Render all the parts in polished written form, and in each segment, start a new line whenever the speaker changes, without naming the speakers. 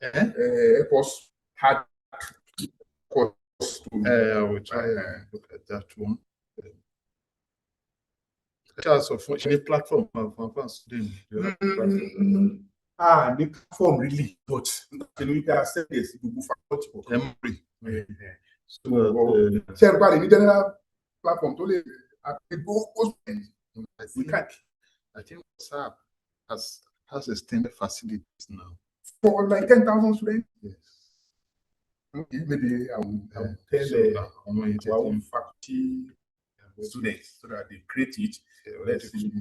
help us add course to
I will try and look at that one. Just of the platform for students.
the platform really, but we are saying this faculty. So everybody need another platform to live. We can't.
I think WhatsApp has extended facilities now
For like 10,000 students.
Yes.
Okay, maybe I will tell our own faculty students so that they create it. Let's see.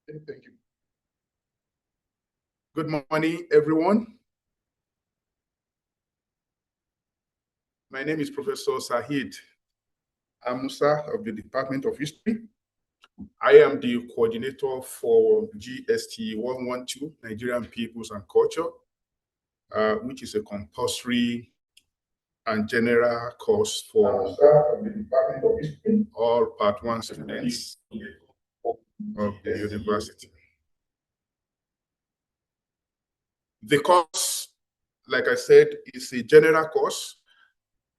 Thank you. Good morning, everyone. My name is Professor Sahid Amusa of the Department of History. I am the coordinator for GST 112, Nigerian Peoples and Culture, which is a compulsory and general course for all Part 1 students of the university. The course, like I said, is a general course.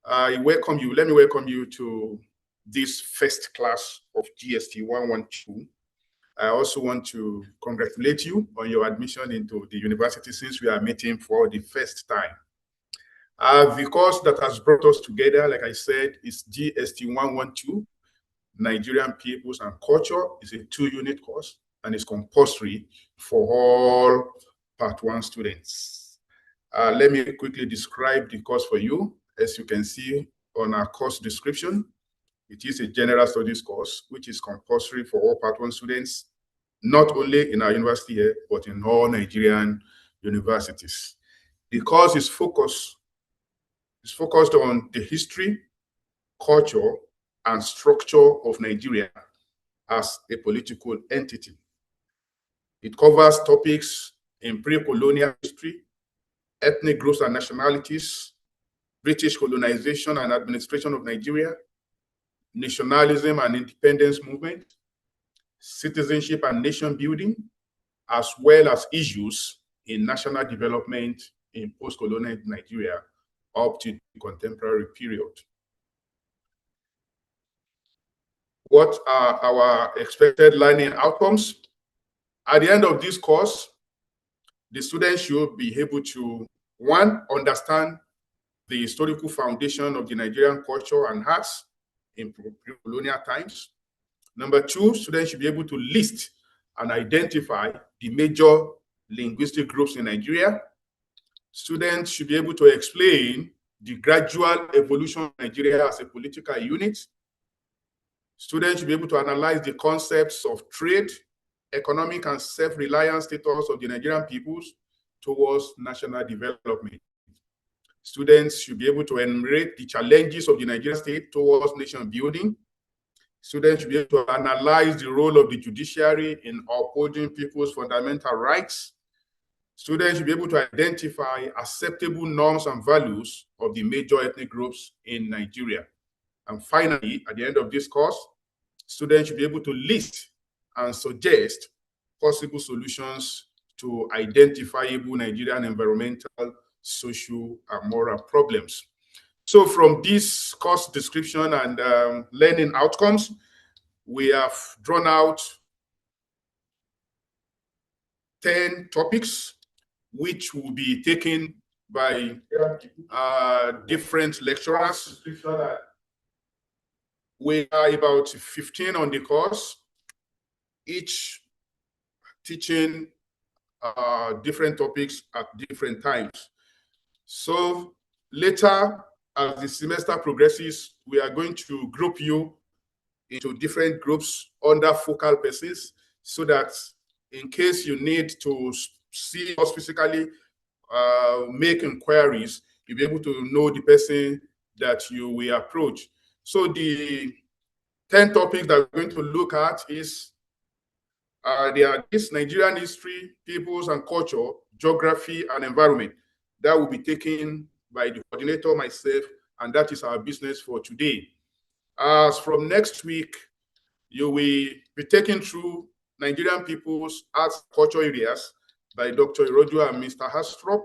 Let me welcome you to this first class of GST 112. I also want to congratulate you on your admission into the university since we are meeting for the first time. The course that has brought us together, like I said, is GST 112, Nigerian Peoples and Culture. It's a 2-unit course and it's compulsory for all Part 1 students. Let me quickly describe the course for you. As you can see on our course description, it is a general studies course, which is compulsory for all Part 1 students, not only in our university here, but in all Nigerian universities. The course is focused on the history, culture, and structure of Nigeria as a political entity. It covers topics in pre-colonial history, ethnic groups and nationalities, British colonization and administration of Nigeria, nationalism and independence movement, citizenship and nation building, as well as issues in national development in post-colonial Nigeria up to the contemporary period. What are our expected learning outcomes? At the end of this course, the students should be able to, 1, understand the historical foundation of the Nigerian culture and arts in pre-colonial times. Number 2, students should be able to list and identify the major linguistic groups in Nigeria. Students should be able to explain the gradual evolution of Nigeria as a political unit. Students should be able to analyze the concepts of trade, economic and self-reliance status of the Nigerian peoples towards national development. Students should be able to enumerate the challenges of the Nigerian state towards nation building. Students should be able to analyze the role of the judiciary in upholding people's fundamental rights. Students should be able to identify acceptable norms and values of the major ethnic groups in Nigeria. And finally, at the end of this course, students should be able to list and suggest possible solutions to identifiable Nigerian environmental, social, and moral problems. So from this course description and learning outcomes, we have drawn out 10 topics, which will be taken by different lecturers. We are about 15 on the course, each teaching different topics at different times. So later, as the semester progresses, we are going to group you into different groups under focal persons so that in case you need to see us physically, make inquiries, you'll be able to know the person that you will approach. So the 10 topics that we're going to look at is this Nigerian history, peoples and culture, geography and environment. That will be taken by the coordinator, myself, and that is our business for today. As from next week, you will be taken through Nigerian peoples, arts, culture areas by Dr. Iroju and Mr. Hastrop.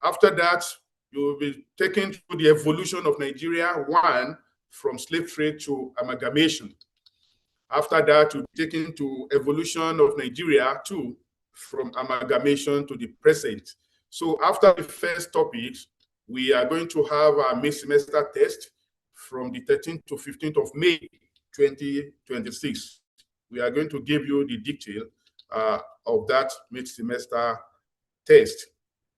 After that, you will be taken through the evolution of Nigeria, 1, from slave trade to amalgamation. After that, you'll be taken to evolution of Nigeria, 2, from amalgamation to the present. So after the first topics, we are going to have our mid-semester test from the 13th to 15th of May, 2026. We are going to give you the detail of that mid-semester test.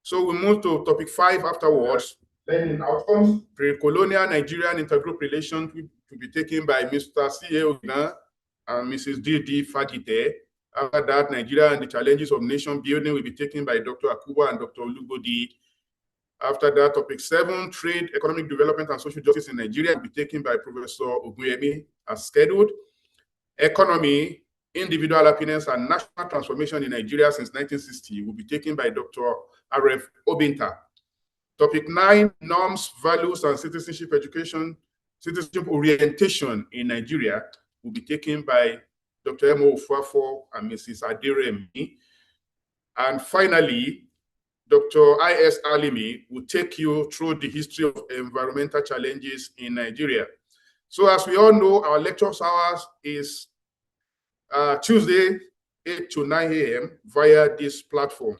So we move to topic 5 afterwards, learning outcomes. Pre-colonial Nigerian intergroup relations will be taken by Mr. C.A. Ogina and Mrs. D.D. Fagite. After that, Nigeria and the challenges of nation building will be taken by Dr. Akuba and Dr. Olubodi. After that, topic 7, trade, economic development, and social justice in Nigeria will be taken by Professor Ogunyemi as scheduled. Economy, individual happiness, and national transformation in Nigeria since 1960 will be taken by Dr. R.F. Obinta. Topic 9, norms, values, and citizenship education, citizenship orientation in Nigeria will be taken by Dr. Emo Ufuafo and Mrs. Aderemi. And finally, Dr. I.S. Alimi will take you through the history of environmental challenges in Nigeria. So as we all know, our lecture hours is Tuesday, 8 to 9 a.m. via this platform.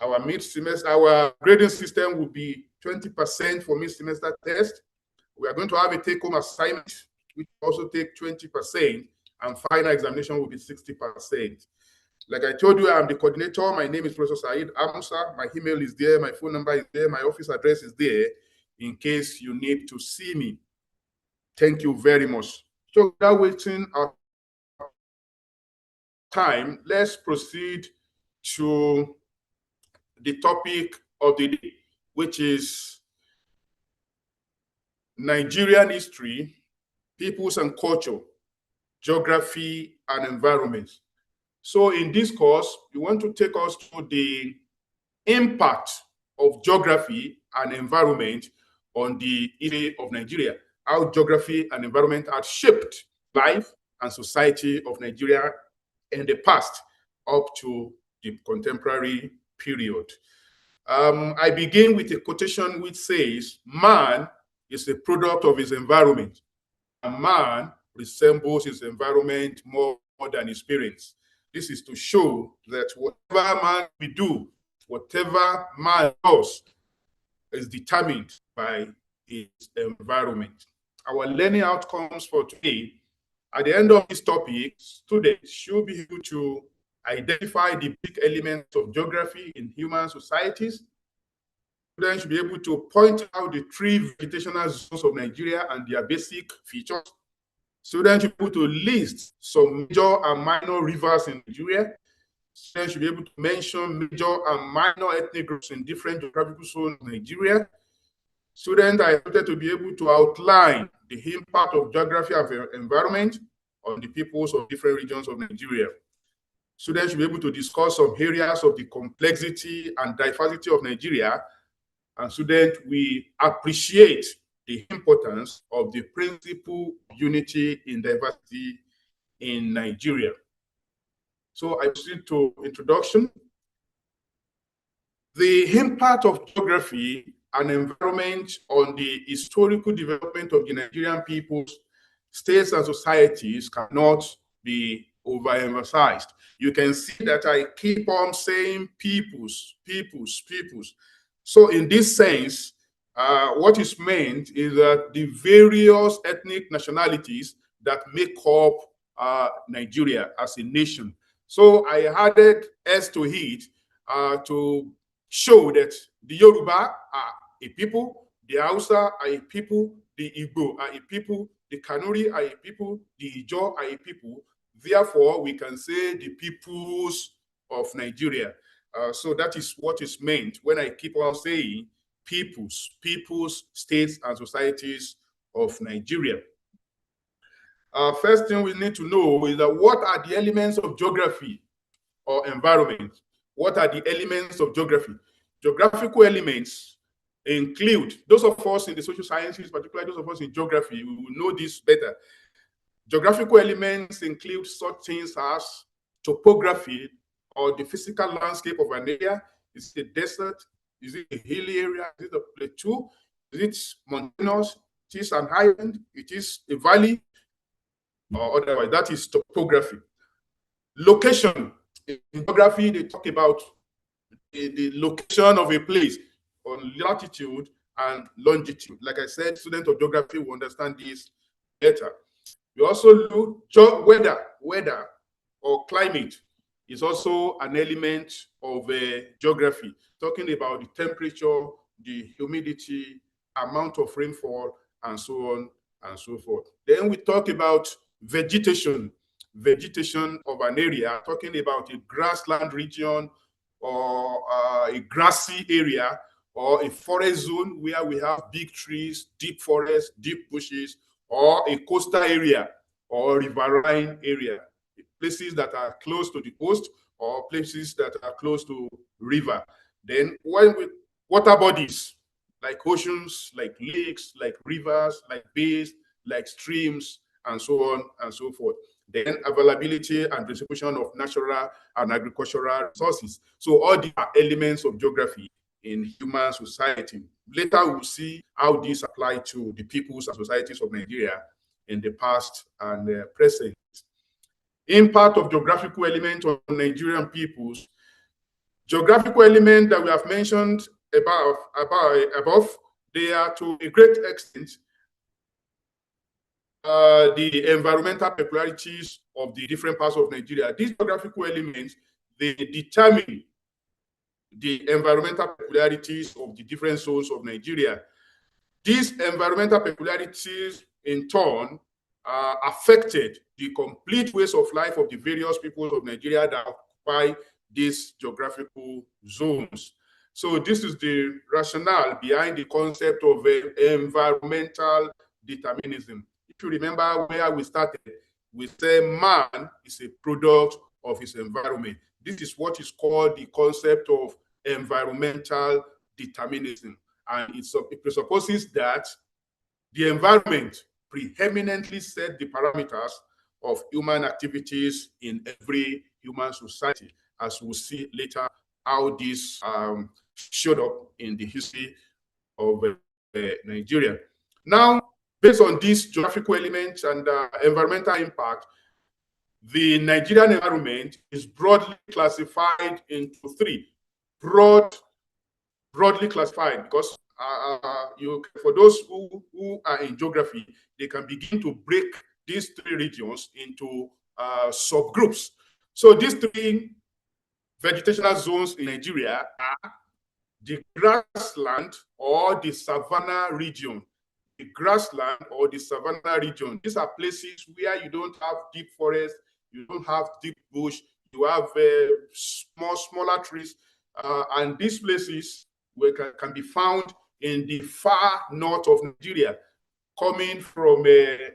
Our mid-semester, our grading system will be 20% for mid-semester test. We are going to have a take-home assignment, which will also take 20%, and final examination will be 60%. Like I told you, I'm the coordinator. My name is Professor Said Amusa. My email is there. My phone number is there. My office address is there in case you need to see me. Thank you very much. So without wasting our time, let's proceed to the topic of the day, which is Nigerian history, peoples and culture, geography and environment. So in this course, we want to take us to the impact of geography and environment on the history of Nigeria, how geography and environment have shaped life and society of Nigeria in the past up to the contemporary period. I begin with a quotation which says, man is a product of his environment, and man resembles his environment more than his parents. This is to show that whatever man we do, whatever man does, is determined by his environment. Our learning outcomes for today, at the end of this topic, students should be able to identify the big elements of geography in human societies. Students should be able to point out the 3 vegetational zones of Nigeria and their basic features. Students should be able to list some major and minor rivers in Nigeria. Students should be able to mention major and minor ethnic groups in different geographical zones of Nigeria. Students are expected to be able to outline the impact of geography and environment on the peoples of different regions of Nigeria. Students should be able to discuss some areas of the complexity and diversity of Nigeria, and students will appreciate the importance of the principle unity in diversity in Nigeria. So I proceed to introduction. The impact of geography and environment on the historical development of the Nigerian peoples, states, and societies cannot be overemphasized. You can see that I keep on saying peoples, peoples, peoples. So in this sense, what is meant is that the various ethnic nationalities that make up Nigeria as a nation. So I added S to it to show that the Yoruba are a people, the Hausa are a people, the Igbo are a people, the Kanuri are a people, the Ijaw are a people. Therefore, we can say the peoples of Nigeria. So that is what is meant when I keep on saying peoples, peoples, states, and societies of Nigeria. First thing we need to know is that what are the elements of geography or environment? What are the elements of geography? Geographical elements include, those of us in the social sciences, particularly those of us in geography, we will know this better. Geographical elements include such things as topography, or the physical landscape of an area. Is it a desert? Is it a hilly area? Is it a plateau? Is it mountainous? It is an island? It is a valley? Or otherwise, that is topography. Location. In geography, they talk about the location of a place on latitude and longitude. Like I said, students of geography will understand this better. We also look weather or climate is also an element of geography, talking about the temperature, the humidity, amount of rainfall, and so on and so forth. Then we talk about vegetation. vegetation of an area, talking about a grassland region or a grassy area or a forest zone where we have big trees, deep forests, deep bushes, or a coastal area or riverine area, places that are close to the coast or places that are close to river. Then when we, water bodies like oceans, like lakes, like rivers, like bays, like streams, and so on and so forth. Then availability and distribution of natural and agricultural resources. So all these are elements of geography in human society. Later, we'll see how these apply to the peoples and societies of Nigeria in the past and present. Impact of geographical elements on Nigerian peoples. Geographical elements that we have mentioned above, they are to a great extent the environmental peculiarities of the different parts of Nigeria. These geographical elements, they determine the environmental peculiarities of the different zones of Nigeria. These environmental peculiarities, in turn, affected the complete ways of life of the various peoples of Nigeria that occupy these geographical zones. So this is the rationale behind the concept of environmental determinism. If you remember where we started, we say man is a product of his environment. This is what is called the concept of environmental determinism. And it presupposes that the environment preeminently set the parameters of human activities in every human society, as we'll see later how this showed up in the history of Nigeria. Now, based on these geographical elements and environmental impact, the Nigerian environment is broadly classified into three. Broadly classified because for those who are in geography, they can begin to break these three regions into subgroups. So these three vegetational zones in Nigeria are the grassland or the savannah region. The grassland or the savannah region. These are places where you don't have deep forest, you don't have deep bush, you have smaller trees, and these places can be found in the far north of Nigeria, coming from a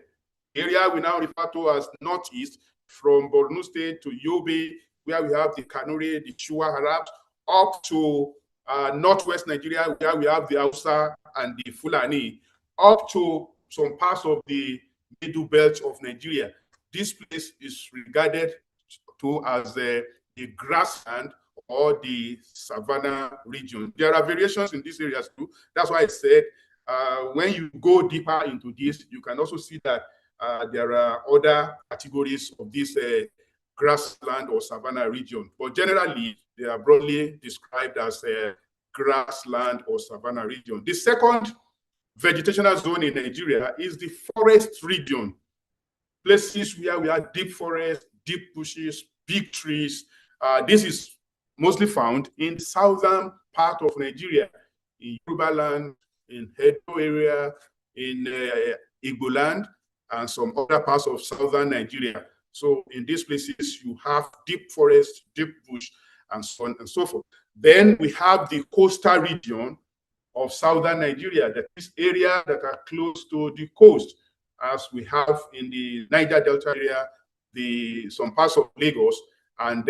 area we now refer to as northeast, from Borno State to Yobe, where we have the Kanuri, the Chua Arabs, up to northwest Nigeria, where we have the Hausa and the Fulani, up to some parts of the middle belt of Nigeria. This place is regarded to as the grassland or the savannah region. There are variations in these areas too. That's why I said when you go deeper into this, you can also see that there are other categories of this grassland or savannah region. But generally, they are broadly described as a grassland or savannah region. The second vegetational zone in Nigeria is the forest region. Places where we have deep forests, deep bushes, big trees. This is mostly found in the southern part of Nigeria, in Yoruba land, in Edo area, in Igbo land, and some other parts of southern Nigeria. So in these places, you have deep forest, deep bush, and so on and so forth. Then we have the coastal region of southern Nigeria, that is area that are close to the coast, as we have in the Niger Delta area, some parts of Lagos, and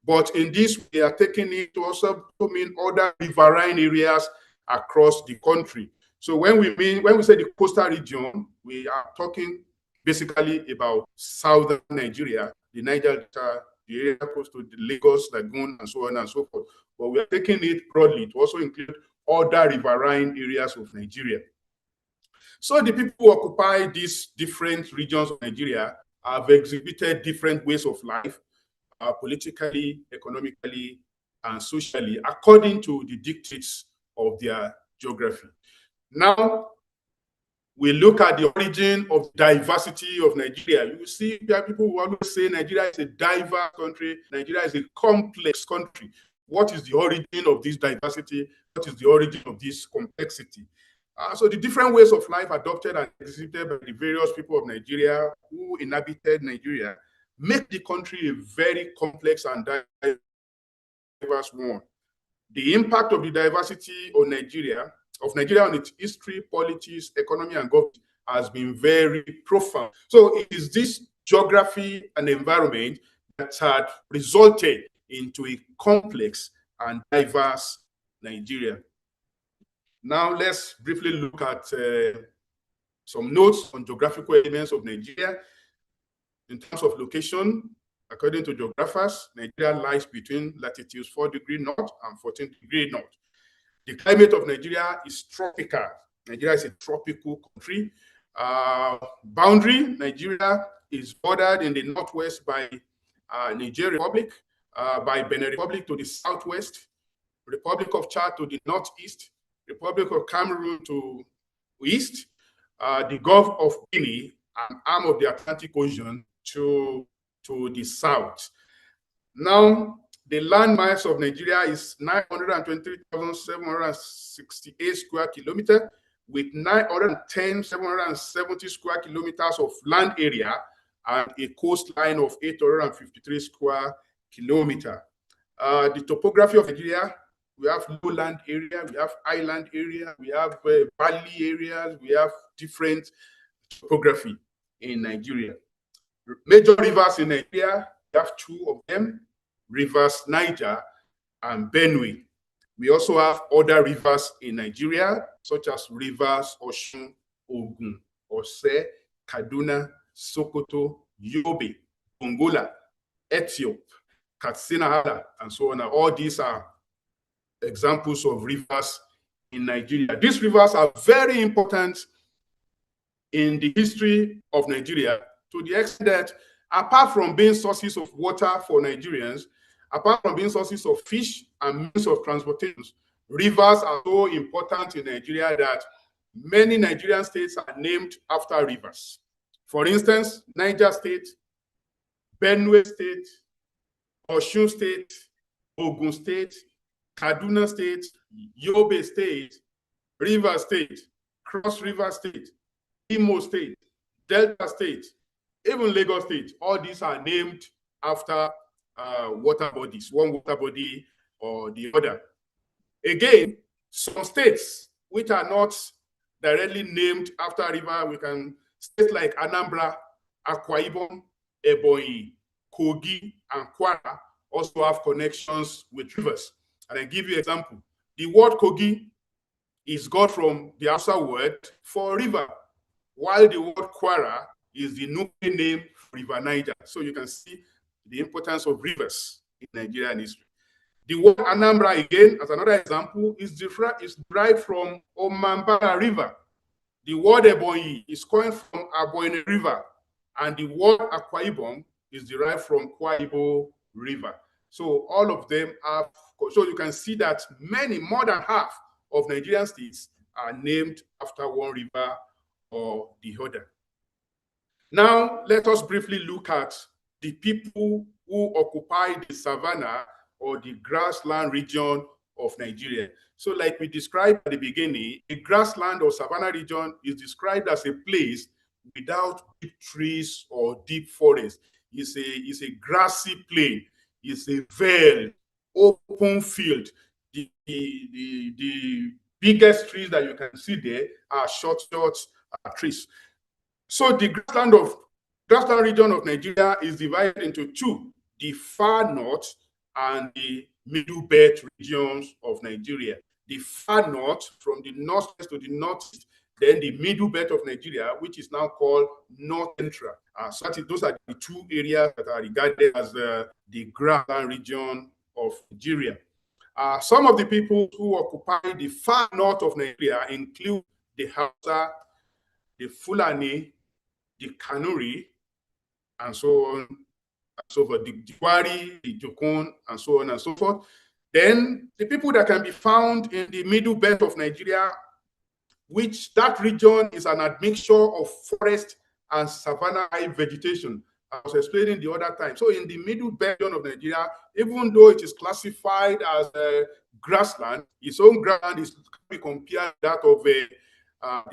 but in this we are taking it to also mean other riverine areas across the country. So when we say the coastal region, we are talking basically about southern Nigeria, the Niger Delta, the area close to the Lagos Lagoon, and so on and so forth. But we are taking it broadly to also include other riverine areas of Nigeria. So the people who occupy these different regions of Nigeria have exhibited different ways of life, politically, economically, and socially, according to the dictates of their geography. Now, we look at the origin of diversity of Nigeria. You see, people who always say Nigeria is a diverse country, Nigeria is a complex country. What is the origin of this diversity? What is the origin of this complexity? So the different ways of life adopted and exhibited by the various people of Nigeria who inhabited Nigeria make the country a very complex and diverse one. The impact of the diversity on Nigeria on its history, politics, economy, and government has been very profound. So it is this geography and environment that had resulted into a complex and diverse Nigeria. Now let's briefly look at some notes on geographical elements of Nigeria. In terms of location, according to geographers, Nigeria lies between latitudes 4 degrees north and 14 degrees north. The climate of Nigeria is tropical. Nigeria is a tropical country. Boundary, Nigeria is bordered in the northwest by Nigerian Republic, by Benin Republic to the southwest, Republic of Chad to the northeast, Republic of Cameroon to east, the Gulf of Guinea, an arm of the Atlantic Ocean to the south. Now, the land mass of Nigeria is 923,768 square kilometers, with 910,770 square kilometers of land area and a coastline of 853 square kilometers. The topography of Nigeria, we have lowland area, we have island area, we have valley areas, we have different topography in Nigeria. Major rivers in Nigeria, we have two of them, rivers Niger and Benue. We also have other rivers in Nigeria, such as rivers Osun, Ogun, Ose, Kaduna, Sokoto, Yobe, Ongola, Ethiopia, Katsina, and so on. All these are examples of rivers in Nigeria. These rivers are very important in the history of Nigeria, to the extent that apart from being sources of water for Nigerians, apart from being sources of fish and means of transportation, rivers are so important in Nigeria that many Nigerian states are named after rivers. For instance, Niger State, Benue State, Osun State, Ogun State, Kaduna State, Yobe State, River State, Cross River State, Imo State, Delta State, even Lagos State. All these are named after water bodies, one water body or the other. Again, some states which are not directly named after a river, we can states like Anambra, Akwa Ibom, Ebonyi, Kogi, and Kwara also have connections with rivers. And I give you an example. The word Kogi is got from the Hausa word for river, while the word Kwara is the Nupe name for River Niger. So you can see the importance of rivers in Nigerian history. The word Anambra, again, as another example, is derived from Omambara River. The word Ebonyi is coined from Aboyne River, and the word Akwa Ibom is derived from Kwa Ibo River. So all of them have, so you can see that more than half of Nigerian states are named after one river or the other. Now, let us briefly look at the people who occupy the savannah or the grassland region of Nigeria. So like we described at the beginning, a grassland or savannah region is described as a place without deep trees or deep forest. It's a grassy plain. It's a vale, open field. The biggest trees that you can see there are short trees. So the grassland region of Nigeria is divided into two: the far north and the middle belt regions of Nigeria. The far north, from the northwest to the northeast, then the middle belt of Nigeria, which is now called North Central. So those are the two areas that are regarded as the grassland region of Nigeria. Some of the people who occupy the far north of Nigeria include the Hausa, the Fulani, the Kanuri, and so on, and so forth, the Diwari, the Jokun, and so on and so forth. Then the people that can be found in the middle belt of Nigeria, which that region is an admixture of forest and savanna vegetation. I was explaining the other time. So in the middle belt of Nigeria, even though it is classified as a grassland, its own grassland is compared to that of the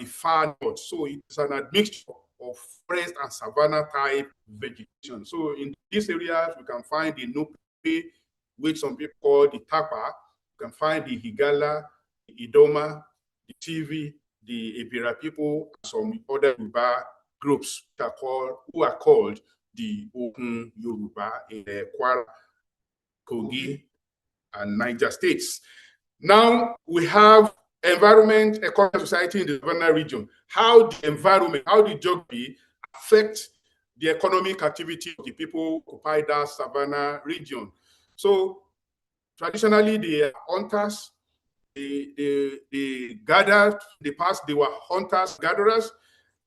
far north. So it's an admixture of forest and savanna type vegetation. So in these areas, we can find the Nupe, which some people call the Tapa. You can find the Higala, the Idoma, the TV, the Ebira people, and some other Yoruba groups who are called the Okun Yoruba in the Kwara, Kogi, and Niger states. Now we have environment, economy, society in the savannah region. How the environment, how the geography affect the economic activity of the people who occupy that savannah region. So traditionally, the hunters, they gathered, in the past, they were hunters, gatherers.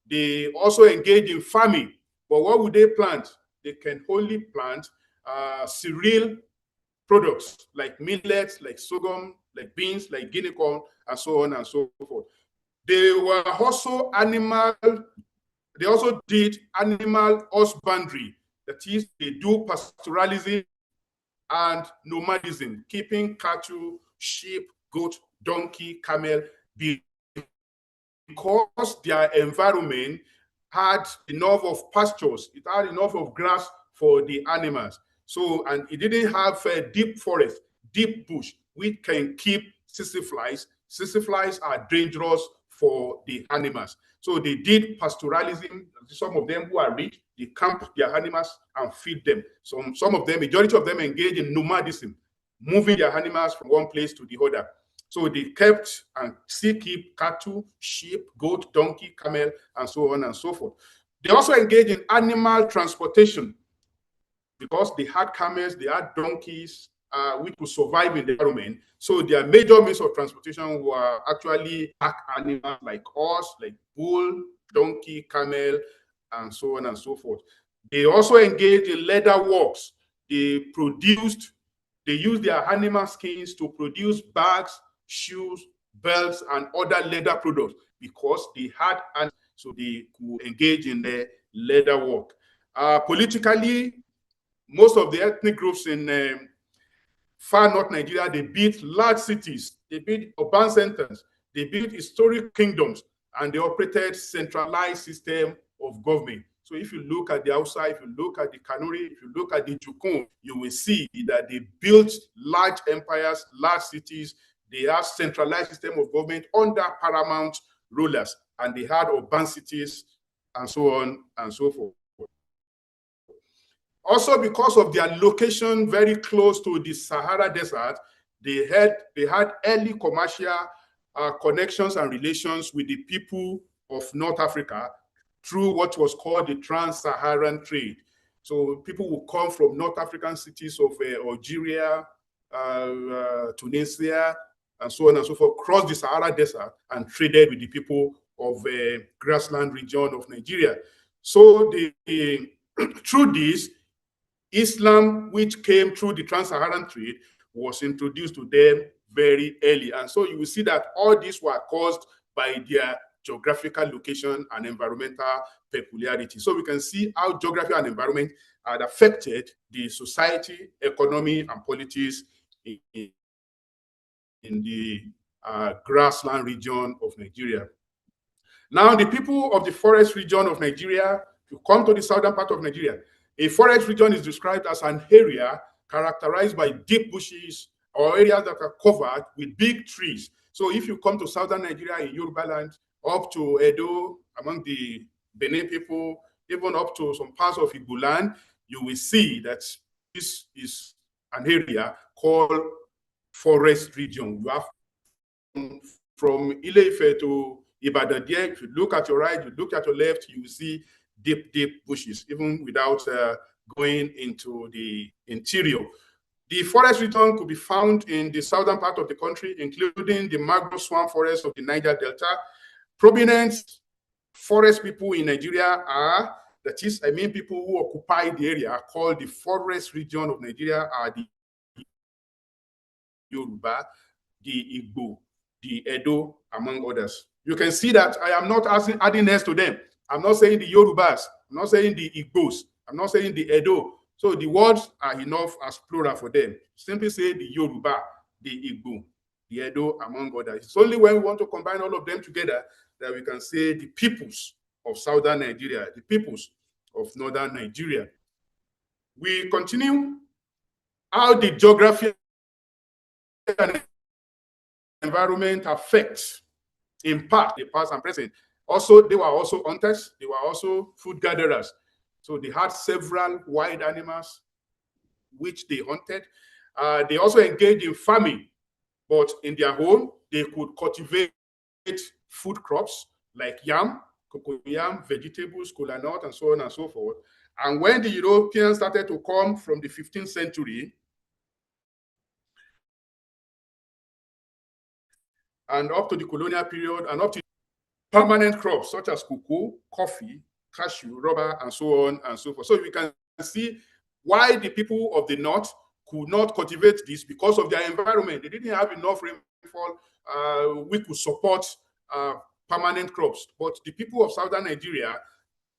They also engage in farming. But what would they plant? They can only plant cereal products like millets, like sorghum, like beans, like guinea corn, and so on and so forth. They were also they also did animal husbandry. That is, they do pastoralism and nomadism, keeping cattle, sheep, goat, donkey, camel, because their environment had enough of pastures, it had enough of grass for the animals. So, and it didn't have a deep forest, deep bush, which can keep sissy flies. Sissy flies are dangerous for the animals. So they did pastoralism. Some of them who are rich, they camp their animals and feed them. Some of them, majority of them engage in nomadism, moving their animals from one place to the other. So they kept and still keep cattle, sheep, goat, donkey, camel, and so on and so forth. They also engage in animal transportation because they had camels, they had donkeys, which could survive in the environment. So their major means of transportation were actually pack animals like horse, like bull, donkey, camel, and so on and so forth. They also engaged in leather works. They used their animal skins to produce bags, shoes, belts, and other leather products because they had, and so they could engage in the leather work. Politically, most of the ethnic groups in far north Nigeria, they built large cities, they built urban centers, they built historic kingdoms, and they operated centralized system of government. So if you look at the outside, if you look at the Kanuri, if you look at the Jukun, you will see that they built large empires, large cities. They have centralized system of government under paramount rulers, and they had urban cities, and so on and so forth. Also, because of their location very close to the Sahara Desert, they had early commercial connections and relations with the people of North Africa through what was called the trans-Saharan trade. So people would come from North African cities of Algeria, Tunisia, and so on and so forth, cross the Sahara Desert and traded with the people of grassland region of Nigeria. So through this, Islam, which came through the trans-Saharan trade, was introduced to them very early. And so you will see that all these were caused by their geographical location and environmental peculiarity. So we can see how geography and environment had affected the society, economy, and politics in the grassland region of Nigeria. Now, the people of the forest region of Nigeria, if you come to the southern part of Nigeria, a forest region is described as an area characterized by deep bushes or areas that are covered with big trees. So if you come to southern Nigeria in Yoruba land, up to Edo, among the Benin people, even up to some parts of Igbo land, you will see that this is an area called forest region. You have from Ile-Ife to Ibadan there. If you look at your right, you look at your left, you will see deep, deep bushes, even without going into the interior. The forest region could be found in the southern part of the country, including the mangrove swamp forest of the Niger Delta. Prominent forest people in Nigeria are, that is, I mean, people who occupy the area called the forest region of Nigeria are the Yoruba, the Igbo, the Edo, among others. You can see that I am not adding S to them. I'm not saying the Yorubas, I'm not saying the Igbos, I'm not saying the Edo. So the words are enough as plural for them. Simply say the Yoruba, the Igbo, the Edo, among others. It's only when we want to combine all of them together that we can say the peoples of southern Nigeria, the peoples of northern Nigeria. We continue how the geography and environment affect, in part, the past and present. Also, they were also hunters, they were also food gatherers. So they had several wild animals which they hunted. They also engaged in farming, but in their home, they could cultivate food crops like yam, cocoyam, vegetables, kola nut, and so on and so forth. And when the Europeans started to come from the 15th century, and up to the colonial period, and up to permanent crops such as cocoa, coffee, cashew, rubber, and so on and so forth. So we can see why the people of the north could not cultivate this because of their environment. They didn't have enough rainfall. We could support permanent crops. But the people of southern Nigeria,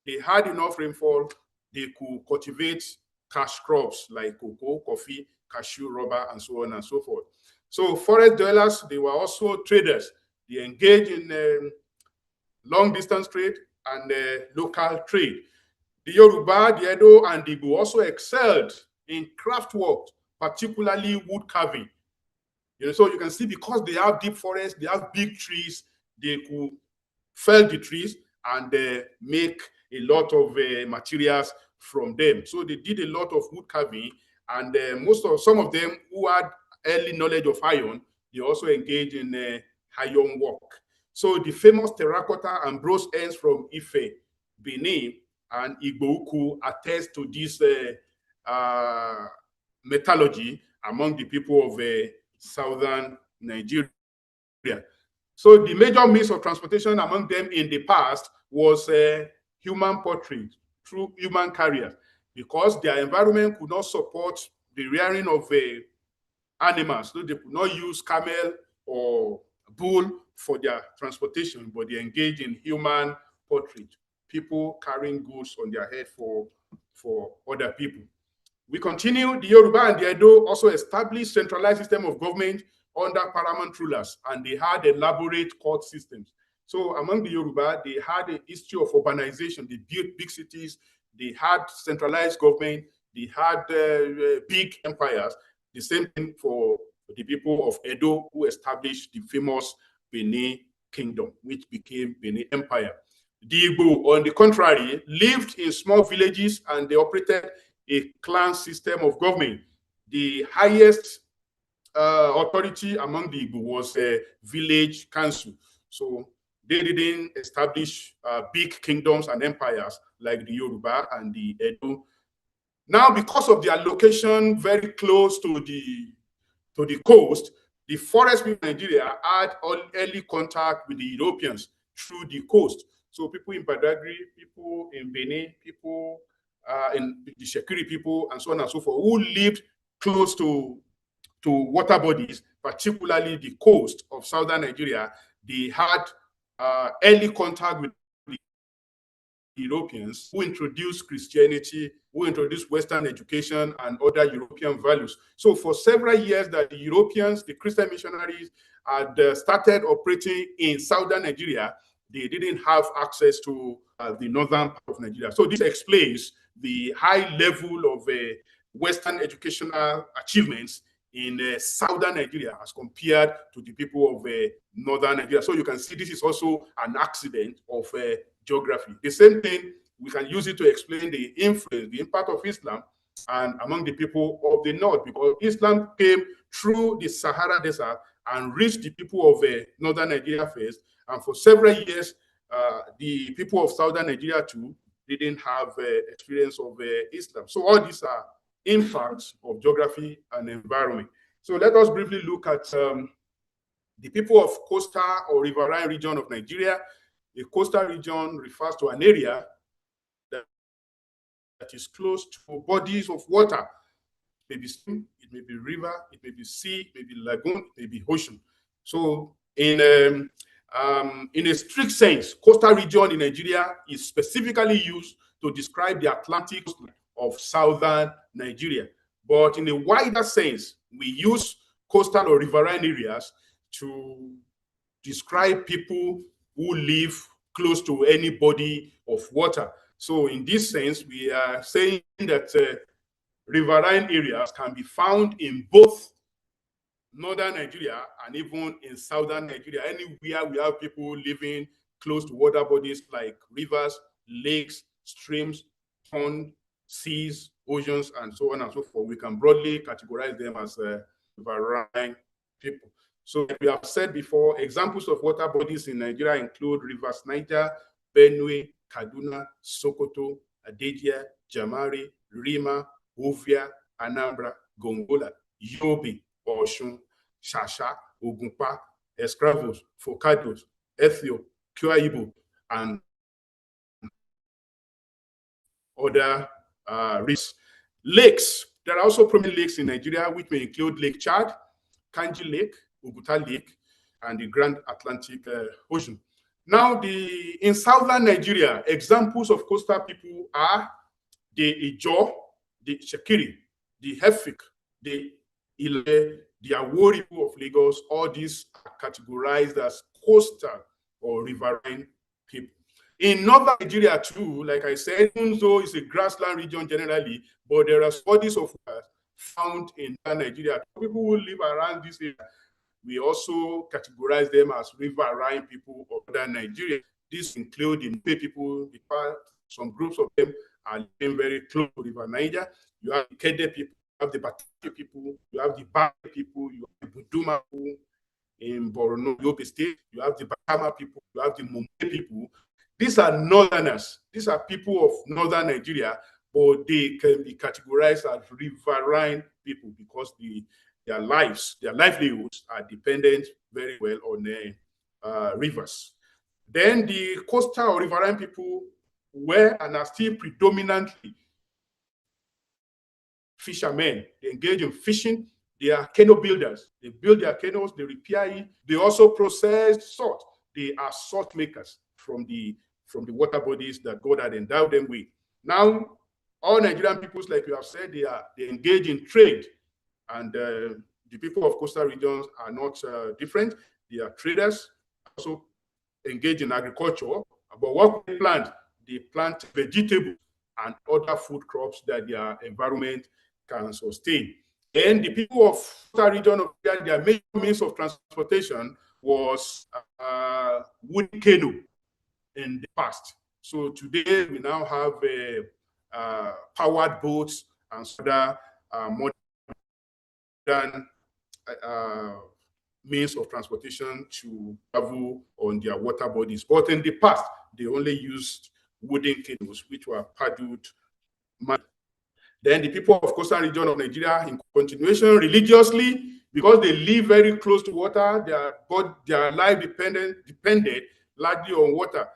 they had enough rainfall. They could cultivate cash crops like cocoa, coffee, cashew, rubber, and so on and so forth. So forest dwellers, they were also traders. They engaged in long distance trade and local trade. The Yoruba, the Edo, and the Igbo also excelled in craft work, particularly wood carving. So you can see because they have deep forests, they have big trees, they could fell the trees and make a lot of materials from them. So they did a lot of wood carving, and some of them who had early knowledge of iron, they also engaged in iron work. So the famous terracotta and bronze ends from Ife, Benin, and Igbo attest to this metallurgy among the people of southern Nigeria. So the major means of transportation among them in the past was human portrayal through human carriers, because their environment could not support the rearing of animals. So they could not use camel or bull for their transportation, but they engage in human portrayal, people carrying goods on their head for other people. We continue. The Yoruba and the Edo also established centralized system of government under paramount rulers, and they had elaborate court systems. So among the Yoruba, they had a history of urbanization. They built big cities. They had centralized government. They had big empires. The same thing for the people of Edo, who established the famous Benin Kingdom, which became Benin Empire. The Igbo, on the contrary, lived in small villages, and they operated a clan system of government. The highest authority among the Igbo was a village council. So they didn't establish big kingdoms and empires like the Yoruba and the Edo. Now, because of their location very close to the coast, the forest people in Nigeria had early contact with the Europeans through the coast. So people in Badagry, people in Benin, people in the Shekiri people, and so on and so forth, who lived close to water bodies, particularly the coast of southern Nigeria, they had early contact with the Europeans, who introduced Christianity, who introduced Western education and other European values. So for several years that the Europeans, the Christian missionaries, had started operating in southern Nigeria, they didn't have access to the northern part of Nigeria. So this explains the high level of Western educational achievements in southern Nigeria as compared to the people of northern Nigeria. So you can see this is also an accident of geography. The same thing, we can use it to explain the influence, the impact of Islam and among the people of the north, because Islam came through the Sahara Desert and reached the people of northern Nigeria first. And for several years, the people of southern Nigeria too didn't have experience of Islam. So all these are impacts of geography and environment. So let us briefly look at the people of coastal or riverine region of Nigeria. A coastal region refers to an area that is close to bodies of water. It may be stream, it may be river, it may be sea, it may be lagoon, it may be ocean. So in a strict sense, coastal region in Nigeria is specifically used to describe the Atlantic coast of southern Nigeria. But in a wider sense, we use coastal or riverine areas to describe people who live close to any body of water. So in this sense, we are saying that riverine areas can be found in both northern Nigeria and even in southern Nigeria. Anywhere we have people living close to water bodies like rivers, lakes, streams, ponds, seas, oceans, and so on and so forth, we can broadly categorize them as riverine people. So like we have said before, examples of water bodies in Nigeria include rivers Niger, Benue, Kaduna, Sokoto, Adejia, Jamari, Rima, Ovia, Anambra, Gongola, Yobe, Osun, Shasha, Ogunpa, Escravos, Focados, Ethio, Kyoaibo, and other rivers. Lakes. There are also prominent lakes in Nigeria, which may include Lake Chad, Kanji Lake, Oguta Lake, and the Grand Atlantic Ocean. Now, in southern Nigeria, examples of coastal people are the Ijaw, the Shekiri, the Hefik, the Ile, the Awori people of Lagos. All these are categorized as coastal or riverine people. In northern Nigeria too, like I said, even though it's a grassland region generally, but there are bodies of water found in Nigeria. People who live around this area, we also categorize them as riverine people of northern Nigeria. These include the Nupe people, some groups of them are living very close to River Niger. You have the Kede people, you have the Bataki people, you have the Bari people, you have the Buduma people in Borno, Yobe State, you have the Bakama people, you have the Mumbai people. These are northerners. These are people of northern Nigeria, but they can be categorized as riverine people because their lives, their livelihoods are dependent very well on rivers. Then the coastal or riverine people were and are still predominantly fishermen. They engage in fishing. They are canoe builders. They build their canoes, they repair it. They also process salt. They are salt makers from the water bodies that God had endowed them with. Now, all Nigerian peoples, like you have said, they engage in trade. And the people of coastal regions are not different. They are traders, also engage in agriculture. But what they plant? They plant vegetables and other food crops that their environment can sustain. And the people of coastal region of their main means of transportation was wooden canoe in the past. So today we now have powered boats and other modern means of transportation to travel on their water bodies. But in the past, they only used wooden canoes, which were paddled. Then the people of coastal region of Nigeria, in continuation, religiously, because they live very close to water, their life depended largely on water.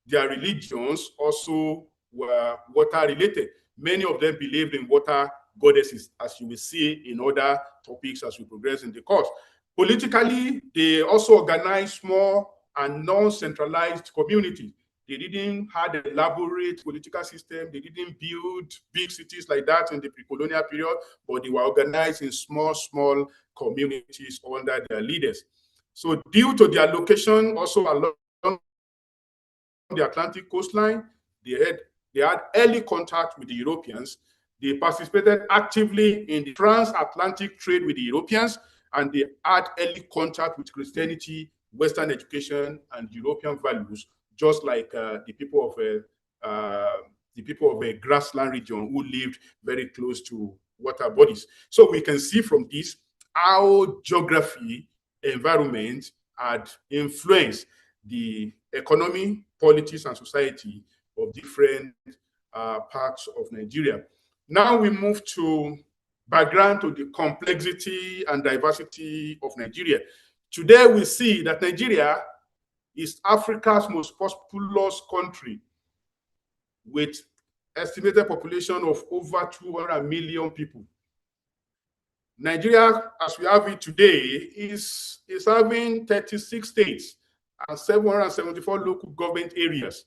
Their religions also were water related. Many of them believed in water goddesses, as you will see in other topics as we progress in the course. Politically, they also organized small and non-centralized communities. They didn't have an elaborate political system. They didn't build big cities like that in the pre-colonial period, but they were organized in small communities under their leaders. So due to their location also along the Atlantic coastline, they had early contact with the Europeans. They participated actively in the transatlantic trade with the Europeans, and they had early contact with Christianity, Western education, and European values, just like the people of a grassland region who lived very close to water bodies. So we can see from this how geography, environment had influenced the economy, politics, and society of different parts of Nigeria. Now we move to background to the complexity and diversity of Nigeria. Today we see that Nigeria is Africa's most populous country with estimated population of over 200 million people. Nigeria, as we have it today, is having 36 states and 774 local government areas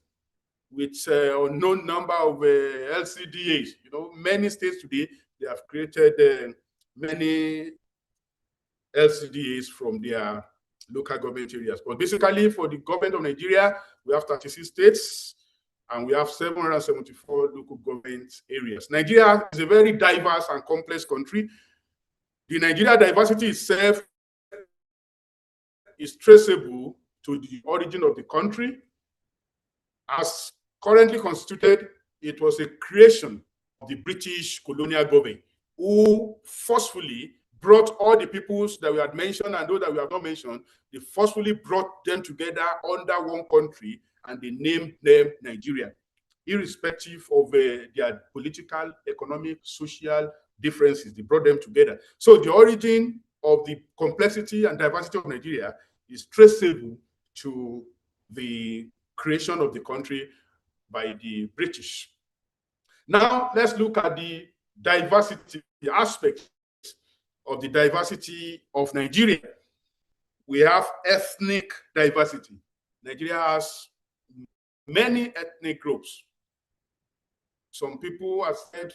with unknown number of LCDAs. You know, many states today, they have created many LCDAs from their local government areas. But basically, for the government of Nigeria, we have 36 states and we have 774 local government areas. Nigeria is a very diverse and complex country. The Nigeria diversity itself is traceable to the origin of the country. As currently constituted, it was a creation of the British colonial government, who forcefully brought all the peoples that we had mentioned and those that we have not mentioned. They forcefully brought them together under one country, and they named them Nigeria, irrespective of their political, economic, social differences. They brought them together. So the origin of the complexity and diversity of Nigeria is traceable to the creation of the country by the British. Now, let's look at the diversity, the aspects of the diversity of Nigeria. We have ethnic diversity. Nigeria has many ethnic groups. Some people have said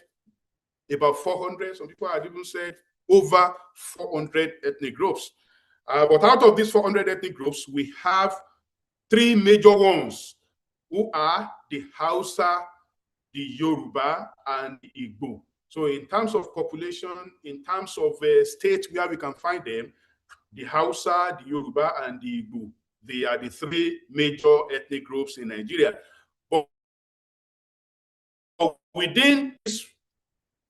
about 400. Some people have even said over 400 ethnic groups. But out of these 400 ethnic groups, we have three major ones, who are the Hausa, the Yoruba, and the Igbo. So in terms of population, in terms of states where we can find them, the Hausa, the Yoruba, and the Igbo, they are the three major ethnic groups in Nigeria. But within these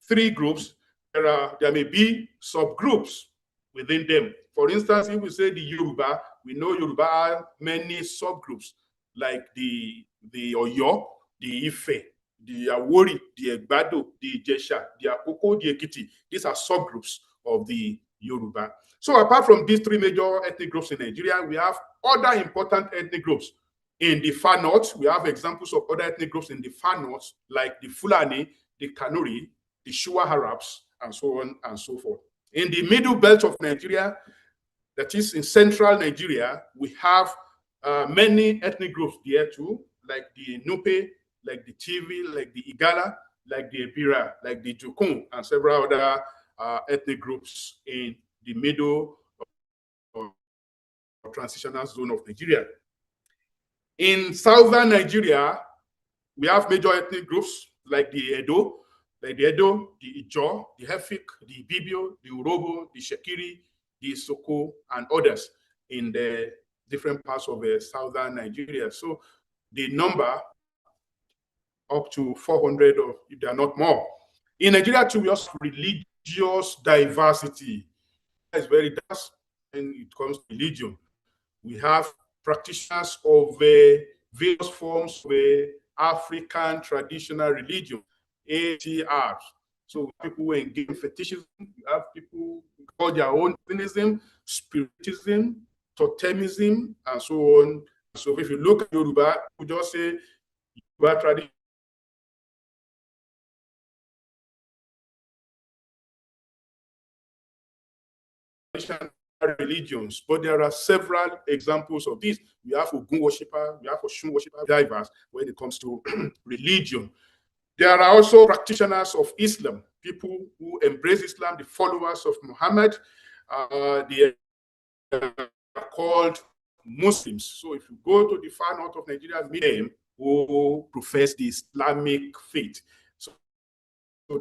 three groups, there may be subgroups within them. For instance, if we say the Yoruba, we know Yoruba have many subgroups, like the Oyo, the Ife, the Awori, the Egbado, the Ijesha, the Akoko, the Ekiti. These are subgroups of the Yoruba. So apart from these three major ethnic groups in Nigeria, we have other important ethnic groups. In the far north, we have examples of other ethnic groups in the far north, like the Fulani, the Kanuri, the Shua Arabs, and so on and so forth. In the middle belt of Nigeria, that is in central Nigeria, we have many ethnic groups there too, like the Nupe, like the Tivi, like the Igala, like the Ebira, like the Jukun, and several other ethnic groups in the middle of transitional zone of Nigeria. In southern Nigeria, we have major ethnic groups like the Edo, the Ijo, the Hefik, the Ibibio, the Urobo, the Shekiri, the Soko, and others in the different parts of southern Nigeria. So the number up to 400, or if they are not more. In Nigeria too, we also have religious diversity. It's very diverse when it comes to religion. We have practitioners of various forms of African traditional religion, ATRs. So people who engage in fetishism, we have people who call their own theism, spiritism, totemism, and so on. So if you look at Yoruba, we just say Yoruba tradition religions, but there are several examples of this. We have Ogun worshipper, we have Oshun worshipper, diverse when it comes to religion. There are also practitioners of Islam, people who embrace Islam, the followers of Muhammad. They are called Muslims. So if you go to the far north of Nigeria, meet them who profess the Islamic faith. So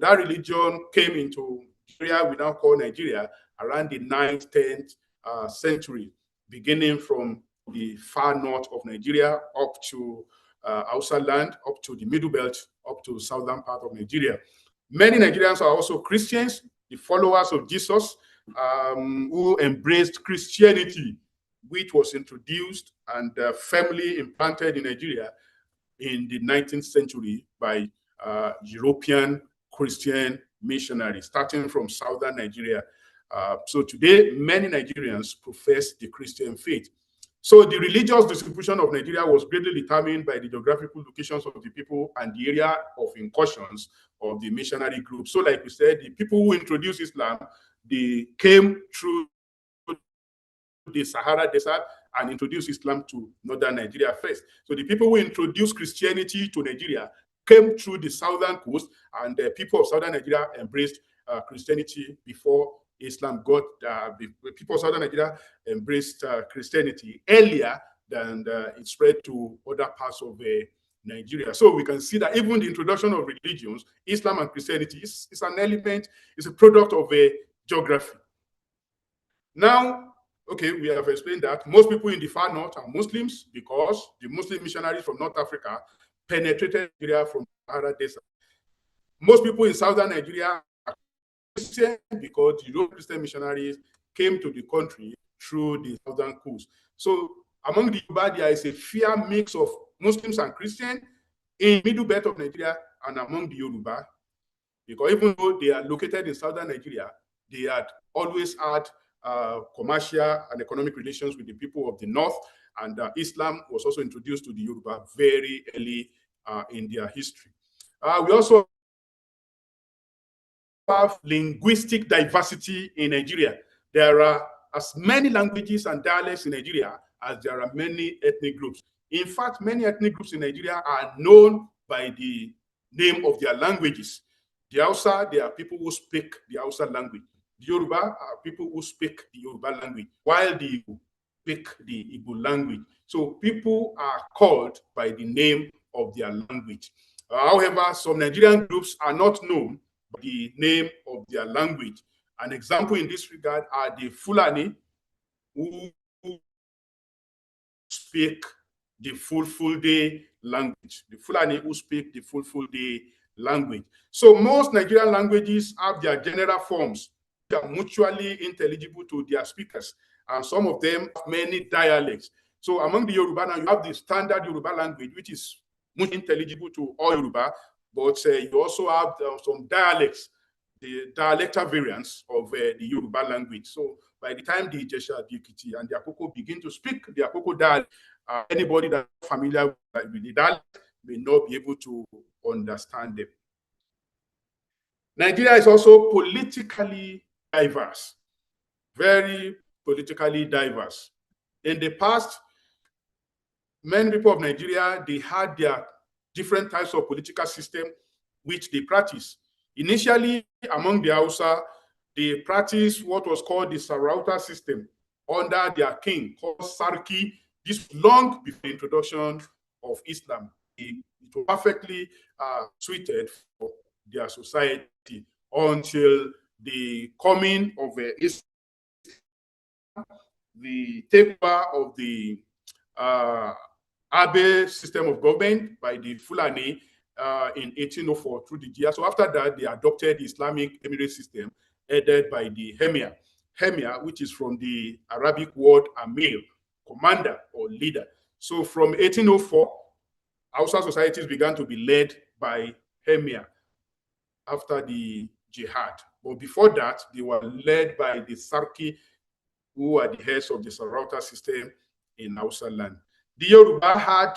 that religion came into Nigeria, we now call Nigeria, around the 9th, 10th century, beginning from the far north of Nigeria up to Hausa land, up to the middle belt, up to the southern part of Nigeria. Many Nigerians are also Christians, the followers of Jesus, who embraced Christianity, which was introduced and firmly implanted in Nigeria in the 19th century by European Christian missionaries, starting from southern Nigeria. So today, many Nigerians profess the Christian faith. So the religious distribution of Nigeria was greatly determined by the geographical locations of the people and the area of incursions of the missionary group. So like we said, the people who introduced Islam, they came through the Sahara Desert and introduced Islam to northern Nigeria first. So the people who introduced Christianity to Nigeria came through the southern coast, and the people of southern Nigeria embraced Christianity before Islam got, the people of southern Nigeria embraced Christianity earlier than it spread to other parts of Nigeria. So we can see that even the introduction of religions, Islam and Christianity, is an element, is a product of a geography. Now, okay, we have explained that most people in the far north are Muslims because the Muslim missionaries from North Africa penetrated Nigeria from the Sahara Desert. Most people in southern Nigeria are Christian because the European Christian missionaries came to the country through the southern coast. So among the Yoruba, there is a fair mix of Muslims and Christians in middle belt of Nigeria and among the Yoruba, because even though they are located in southern Nigeria, they had always had commercial and economic relations with the people of the north, and Islam was also introduced to the Yoruba very early in their history. We also have linguistic diversity in Nigeria. There are as many languages and dialects in Nigeria as there are many ethnic groups. In fact, many ethnic groups in Nigeria are known by the name of their languages. The Hausa, there are people who speak the Hausa language. The Yoruba are people who speak the Yoruba language, while the Igbo speak the Igbo language. So people are called by the name of their language. However, some Nigerian groups are not known by the name of their language. An example in this regard are the Fulani, who speak the Fulfulde language. The Fulani who speak the Fulfulde language. So most Nigerian languages have their general forms that are mutually intelligible to their speakers, and some of them have many dialects. So among the Yoruba now, you have the standard Yoruba language, which is much intelligible to all Yoruba, but you also have some dialects, the dialectal variants of the Yoruba language. So by the time the Ijesha, the Ekiti, and the Akoko begin to speak the Akoko dialect, anybody that's familiar with the dialect may not be able to understand them. Nigeria is also politically diverse, very politically diverse. In the past, many people of Nigeria, they had their different types of political system which they practice. Initially, among the Hausa, they practiced what was called the Sarauta system under their king called Sarki. This was long before the introduction of Islam. It was perfectly suited for their society until the coming of Islam, the takeover of the Abe system of government by the Fulani in 1804 through the Jia. So after that, they adopted the Islamic Emirate system headed by the Emir. Emir, which is from the Arabic word Amir, commander or leader. So from 1804, Hausa societies began to be led by Emir after the jihad. But before that, they were led by the Sarki, who are the heads of the Sarauta system in Hausa land. The Yoruba had,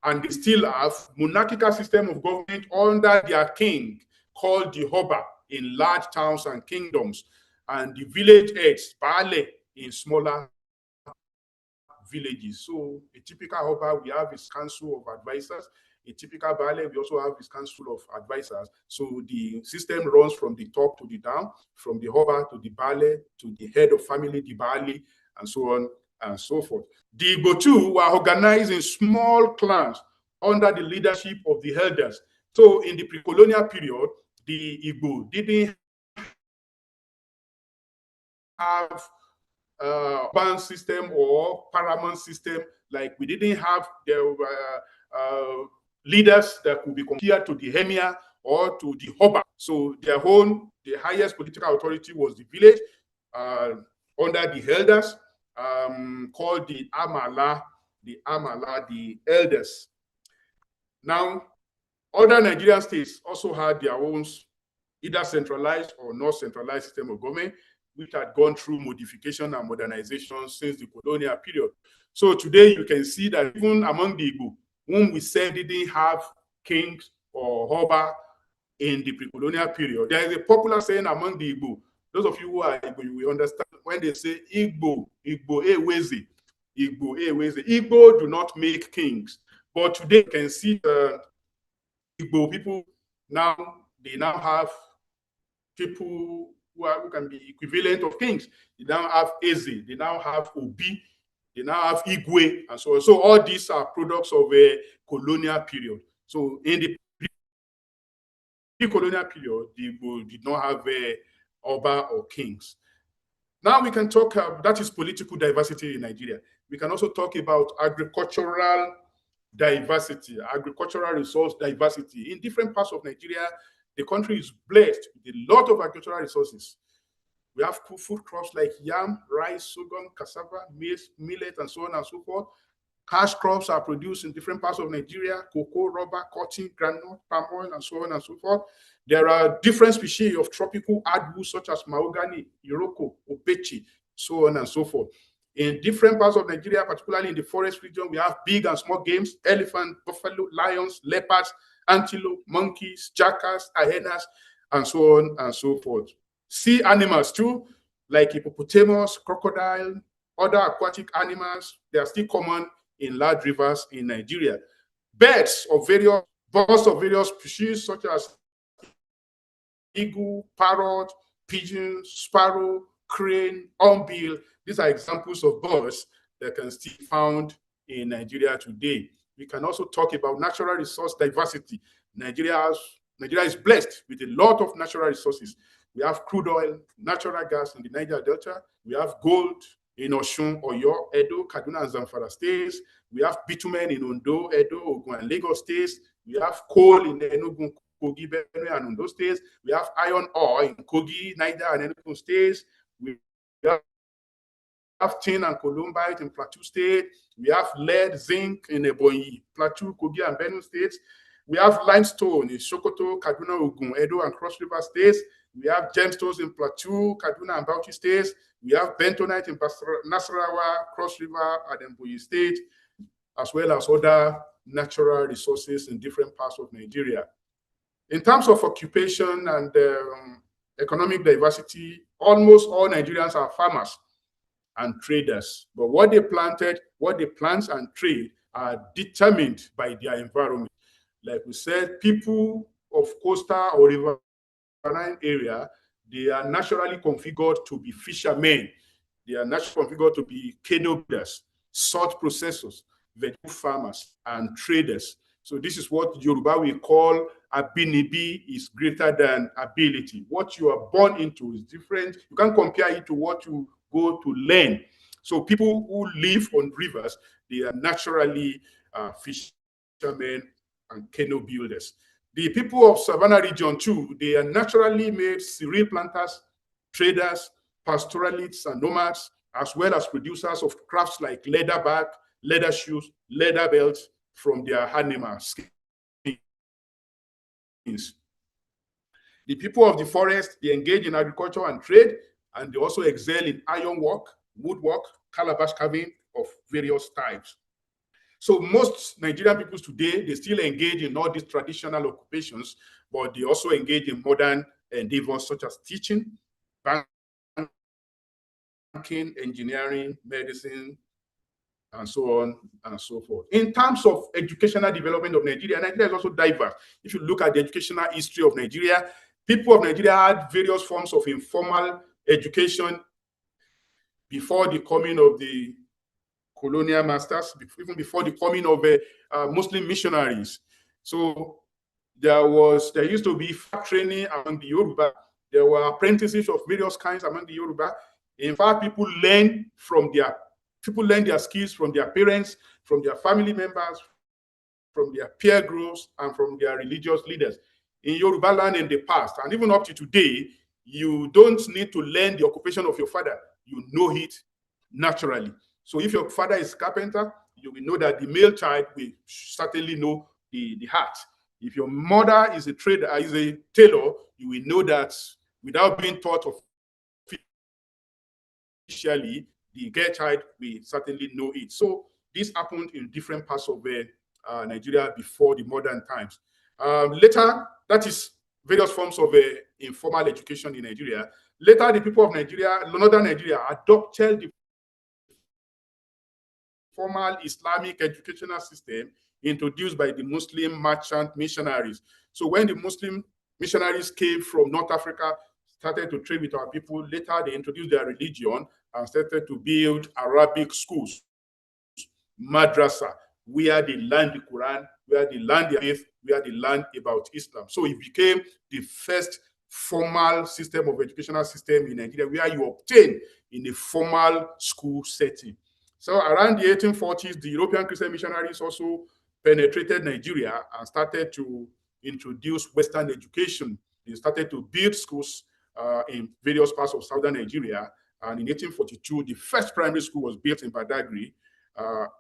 and they still have, monarchical system of government under their king called the Oba in large towns and kingdoms, and the village heads, Baale, in smaller villages. So a typical Oba, we have his council of advisors. A typical Baale, we also have his council of advisors. So the system runs from the top to the down, from the Oba to the Baale to the head of family, the Baali, and so on and so forth. The Igbo too were organized in small clans under the leadership of the elders. So in the pre-colonial period, the Igbo didn't have urban system or paramount system, like we didn't have the leaders that could be compared to the Emir or to the Oba. So their own, the highest political authority was the village under the elders, called the Amala, the elders. Now, other Nigerian states also had their own either centralized or not centralized system of government, which had gone through modification and modernization since the colonial period. So today you can see that even among the Igbo, whom we said didn't have kings or Oba in the pre-colonial period, there is a popular saying among the Igbo. Those of you who are Igbo, you will understand when they say Igbo Eweze, Igbo Eweze. Igbo do not make kings. But today you can see the Igbo people now, they now have people who can be equivalent of kings. They now have Eze, they now have Obi, they now have Igwe, and so on. So all these are products of a colonial period. So in the pre-colonial period, the Igbo did not have a Oba or kings. Now we can talk about, that is political diversity in Nigeria. We can also talk about agricultural diversity, agricultural resource diversity. In different parts of Nigeria, the country is blessed with a lot of agricultural resources. We have food crops like yam, rice, sorghum, cassava, maize, millet, and so on and so forth. Cash crops are produced in different parts of Nigeria: cocoa, rubber, cotton, groundnut, palm oil, and so on and so forth. There are different species of tropical hardwood such as mahogany, iroko, obechi, so on and so forth. In different parts of Nigeria, particularly in the forest region, we have big and small games: elephant, buffalo, lions, leopards, antelope, monkeys, jackals, hyenas, and so on and so forth. Sea animals too, like hippopotamus, crocodile, other aquatic animals, they are still common in large rivers in Nigeria. Birds of various species such as eagle, parrot, pigeon, sparrow, crane, hornbill. These are examples of birds that can still be found in Nigeria today. We can also talk about natural resource diversity. Nigeria is blessed with a lot of natural resources. We have crude oil, natural gas in the Niger Delta. We have gold in Osun, Oyo, Edo, Kaduna, and Zamfara states. We have bitumen in Ondo, Edo, Ogun, and Lagos states. We have coal in Enugu, Kogi, Benue, and Ondo states. We have iron ore in Kogi, Niger, and Enugu states. We have tin and columbite in Plateau State. We have lead, zinc in Ebonyi, Plateau, Kogi, and Benue states. We have limestone in Sokoto, Kaduna, Ogun, Edo, and Cross River states. We have gemstones in Plateau, Kaduna, and Bauchi states. We have bentonite in Nasarawa, Cross River, and Ebonyi state, as well as other natural resources in different parts of Nigeria. In terms of occupation and economic diversity, almost all Nigerians are farmers and traders. But what they planted, what they plant and trade are determined by their environment. Like we said, people of coastal or riverine area, they are naturally configured to be fishermen. They are naturally configured to be canoe builders, salt processors, vegetable farmers, and traders. So this is what Yoruba we call abinibi is greater than ability. What you are born into is different. You can't compare it to what you go to learn. So people who live on rivers, they are naturally fishermen and canoe builders. The people of Savannah region too, they are naturally made cereal planters, traders, pastoralists, and nomads, as well as producers of crafts like leather bag, leather shoes, leather belts from their animal skins. The people of the forest, they engage in agriculture and trade, and they also excel in ironwork, woodwork, calabash carving of various types. So most Nigerian people today, they still engage in all these traditional occupations, but they also engage in modern endeavors such as teaching, banking, engineering, medicine, and so on and so forth. In terms of educational development of Nigeria, Nigeria is also diverse. If you look at the educational history of Nigeria, people of Nigeria had various forms of informal education before the coming of the colonial masters, even before the coming of Muslim missionaries. So there used to be training among the Yoruba. There were apprentices of various kinds among the Yoruba. In fact, people learn their skills from their parents, from their family members, from their peer groups, and from their religious leaders. In Yoruba land in the past, and even up to today, you don't need to learn the occupation of your father. You know it naturally. So if your father is a carpenter, you will know that the male child will certainly know the art. If your mother is a trader, is a tailor, you will know that without being taught officially, the girl child will certainly know it. So this happened in different parts of Nigeria before the modern times. Later, that is various forms of informal education in Nigeria. Later, the people of Nigeria, northern Nigeria, adopted the formal Islamic educational system introduced by the Muslim merchant missionaries. So when the Muslim missionaries came from North Africa, started to trade with our people. Later, they introduced their religion and started to build Arabic schools, madrasa, where they learn the Quran, where they learn the faith, where they learn about Islam. So it became the first formal system of educational system in Nigeria, where you obtain in a formal school setting. So around the 1840s, the European Christian missionaries also penetrated Nigeria and started to introduce Western education. They started to build schools in various parts of southern Nigeria. And in 1842, the first primary school was built in Badagry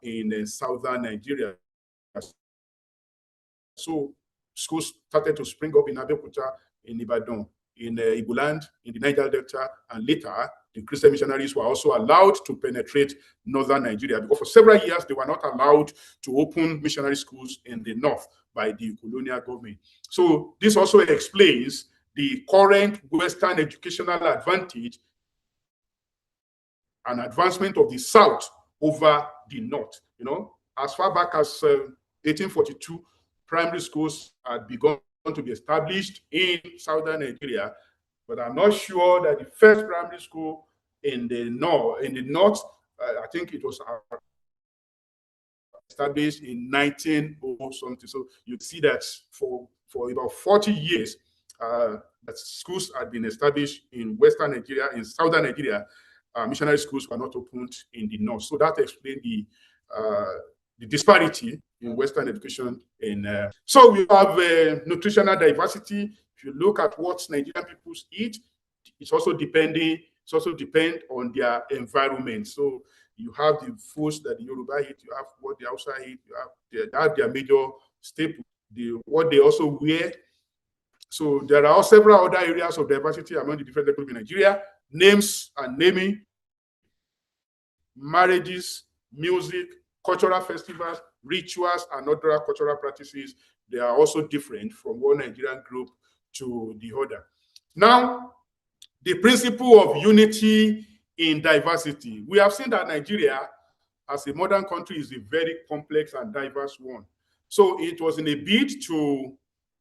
in southern Nigeria. So schools started to spring up in Abeokuta, in Ibadan, in Ibuland, in the Niger Delta, and later the Christian missionaries were also allowed to penetrate northern Nigeria, because for several years they were not allowed to open missionary schools in the north by the colonial government. So this also explains the current Western educational advantage and advancement of the South over the North. You know, as far back as 1842, primary schools had begun to be established in southern Nigeria, but I'm not sure that the first primary school in the north, I think it was established in 1900 something. So you see that for about 40 years, that schools had been established in Western Nigeria, in Southern Nigeria. Missionary schools were not opened in the North. So that explains the disparity in Western education. So we have nutritional diversity. If you look at what Nigerian people eat, it's also depend on their environment. So you have the foods that the Yoruba eat, you have what the Hausa eat, they have their major staple, what they also wear. So there are several other areas of diversity among the different groups in Nigeria: names and naming, marriages, music, cultural festivals, rituals, and other cultural practices. They are also different from one Nigerian group to the other. Now, the principle of unity in diversity. We have seen that Nigeria, as a modern country, is a very complex and diverse one. So it was in a bid to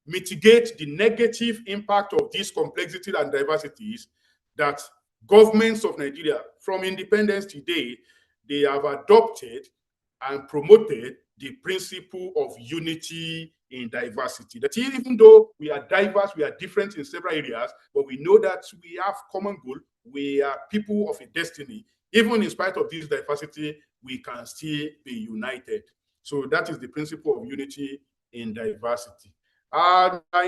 mitigate the negative impact of these complexities and diversities that governments of Nigeria, from independence today, they have adopted and promoted the principle of unity in diversity. That even though we are diverse, we are different in several areas, but we know that we have common goal. We are people of a destiny. Even in spite of this diversity, we can still be united. So that is the principle of unity in diversity.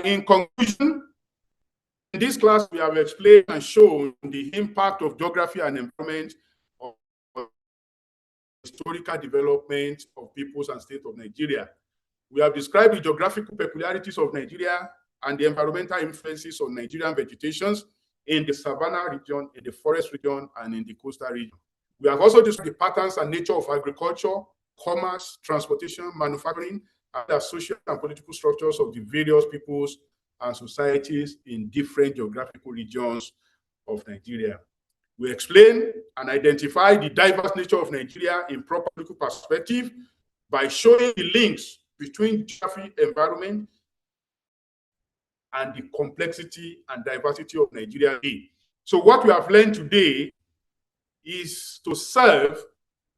In conclusion, in this class, we have explained and shown the impact of geography and environment on historical development of peoples and states of Nigeria. We have described the geographical peculiarities of Nigeria and the environmental influences on Nigerian vegetations in the savannah region, in the forest region, and in the coastal region. We have also described the patterns and nature of agriculture, commerce, transportation, manufacturing, and the social and political structures of the various peoples and societies in different geographical regions of Nigeria. We explain and identify the diverse nature of Nigeria in proper political perspective by showing the links between geography, environment, and the complexity and diversity of Nigeria. So what we have learned today is to serve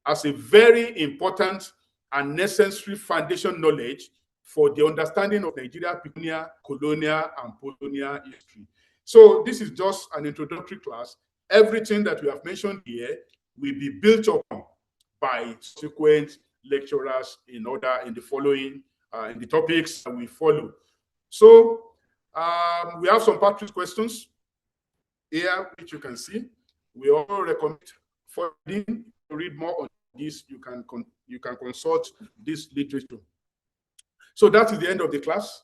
as a very important and necessary foundation knowledge for the understanding of Nigeria's colonial, and colonial history. So this is just an introductory class. Everything that we have mentioned here will be built upon by subsequent lecturers in the following, in the topics that we follow. So we have some practice questions here, which you can see. We also recommend for you to read more on this. You can consult this literature. So that is the end of the class.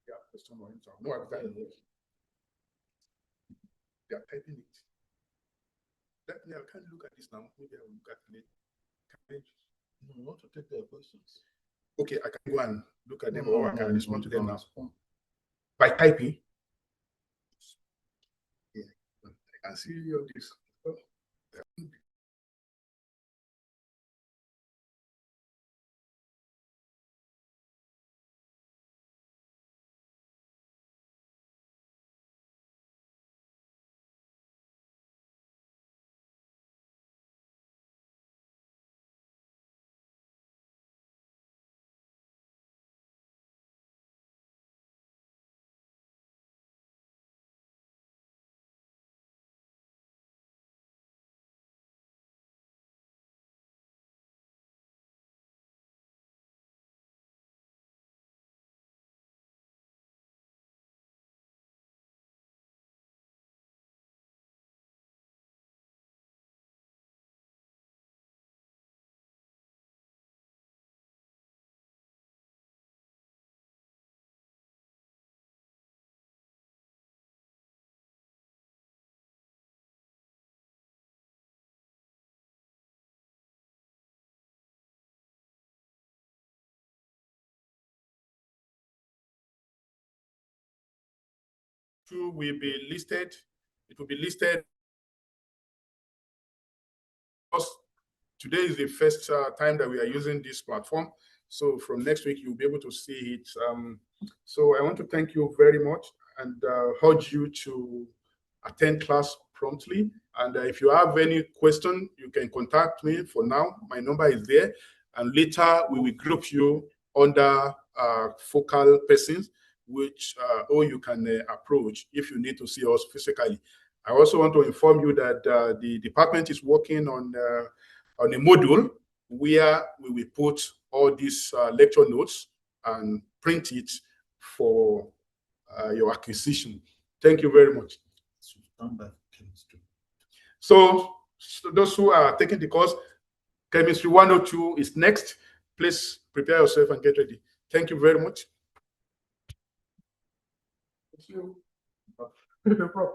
Yeah, question or answer. No, I've done it. They are typing it. Let me, I can't look at this now. Maybe I will look at it later.
No, I want to take their questions.
Okay, I can go and look at them, or I can respond to them now.
Respond.
By typing. Yeah, I can see all this. two will be listed. It will be listed. Today is the first time that we are using this platform. So from next week, you'll be able to see it. So I want to thank you very much and urge you to attend class promptly. And if you have any question, you can contact me. For now, my number is there. And later, we will group you under focal persons, which or you can approach if you need to see us physically. I also want to inform you that the department is working on a module where we will put all these lecture notes and print it for your acquisition. Thank you very much. So those who are taking the course, Chemistry 102 is next. Please prepare yourself and get ready. Thank you very much. Thank you. No problem.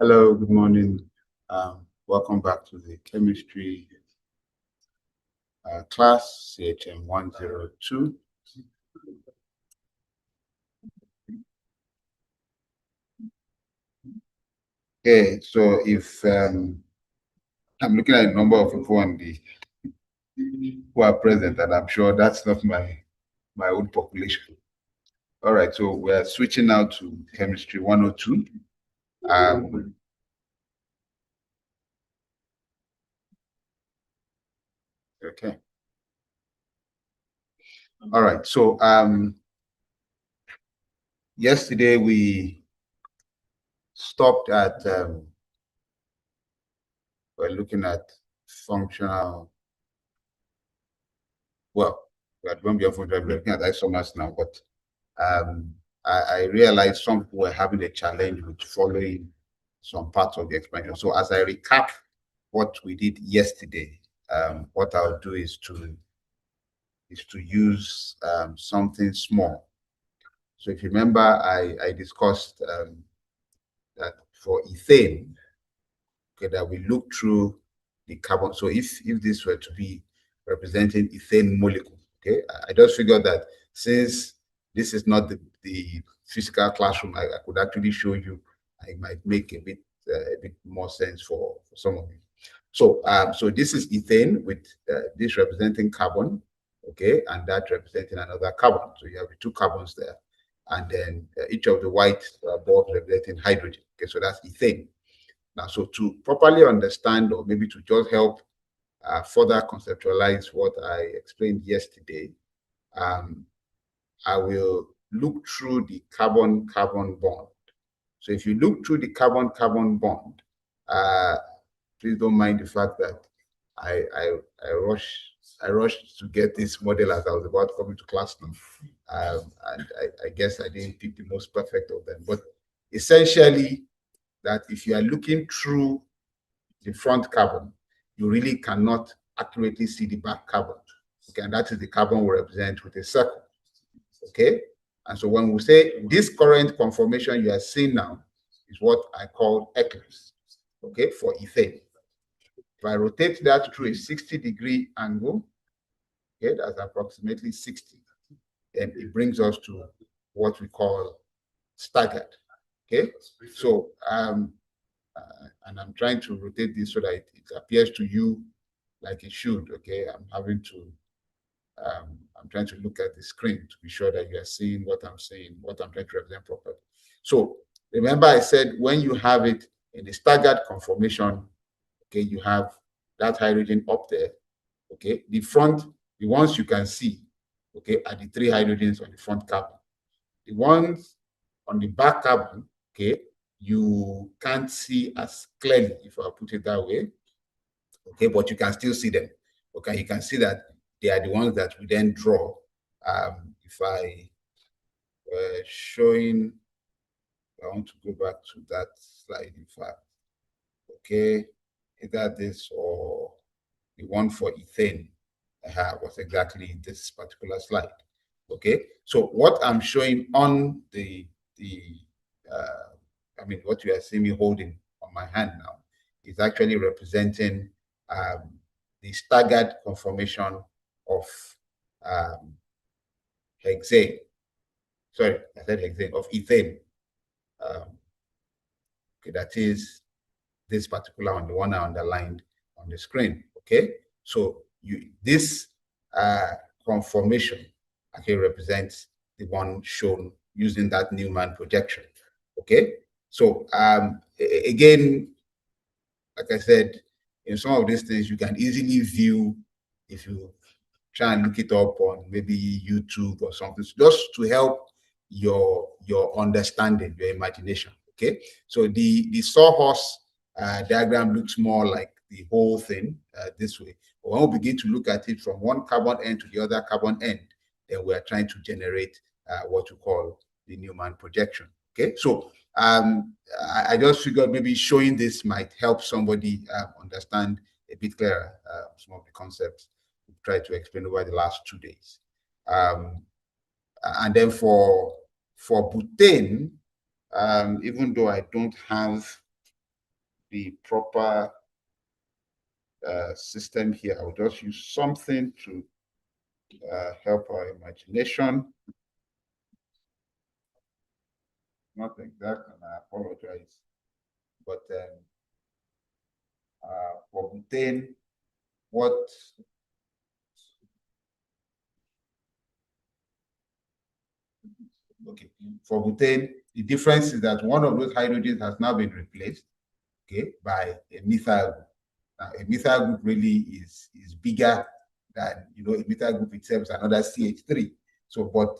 Hello, good morning. Welcome back to the chemistry class, CHM 102. Okay, so if I'm looking at the number of people on the who are present, and I'm sure that's not my own population. All right, so we're switching now to chemistry 102. Okay. All right, so yesterday we stopped at we're looking at functional. Well, we are going beyond functional, we're looking at isomers now, but I realized some people were having a challenge with following some parts of the expansion. So as I recap what we did yesterday, what I'll do is to use something small. So if you remember, I discussed that for ethane, okay, that we look through the carbon. So if this were to be representing ethane molecule, okay, I just figured that since this is not the physical classroom, I could actually show you. It might make a bit more sense for some of you. So so this is ethane with this representing carbon, okay, and that representing another carbon. So you have the two carbons there, and then each of the white balls representing hydrogen. Okay, so that's ethane. Now, so to properly understand, or maybe to just help further conceptualize what I explained yesterday, I will look through the carbon-carbon bond. So if you look through the carbon-carbon bond, please don't mind the fact that I rushed to get this model as I was about to come into class now. And I guess I didn't pick the most perfect of them. But essentially, that if you are looking through the front carbon, you really cannot accurately see the back carbon. Okay, and that is the carbon we represent with a circle. Okay, and so when we say this current conformation you are seeing now is what I call eclipse. Okay, for ethane. If I rotate that through a 60-degree angle, okay, that's approximately 60, then it brings us to what we call staggered. Okay, so and I'm trying to rotate this so that it appears to you like it should. Okay, I'm trying to look at the screen to be sure that you are seeing what I'm saying, what I'm trying to represent properly. So remember I said when you have it in the staggered conformation, okay, you have that hydrogen up there, okay, the ones you can see, okay, are the three hydrogens on the front carbon. The ones on the back carbon, okay, you can't see as clearly, if I put it that way, okay, but you can still see them. Okay, you can see that they are the ones that we then draw. If I were showing, I want to go back to that slide, in fact. Okay, either this or the one for ethane was exactly this particular slide. Okay, so what I'm showing on I mean, what you are seeing me holding on my hand now is actually representing the staggered conformation of hexane. Sorry, I said hexane, of ethane. Okay, that is this particular one, the one I underlined on the screen. Okay, so this conformation actually represents the one shown using that Newman projection. Okay, so again, like I said, in some of these things you can easily view if you try and look it up on maybe YouTube or something, just to help your understanding, your imagination. Okay, so the sawhorse diagram looks more like the whole thing this way. But when we begin to look at it from one carbon end to the other carbon end, then we are trying to generate what we call the Newman projection. Okay, so I just figured maybe showing this might help somebody understand a bit clearer some of the concepts we tried to explain over the last 2 days. And then for butane, even though I don't have the proper system here, I'll just use something to help our imagination. Not exact, and I apologize. But for butane, what okay, for butane, the difference is that one of those hydrogens has now been replaced, okay, by a methyl group. Now, a methyl group really is bigger than, you know, a methyl group itself is another CH3. So, but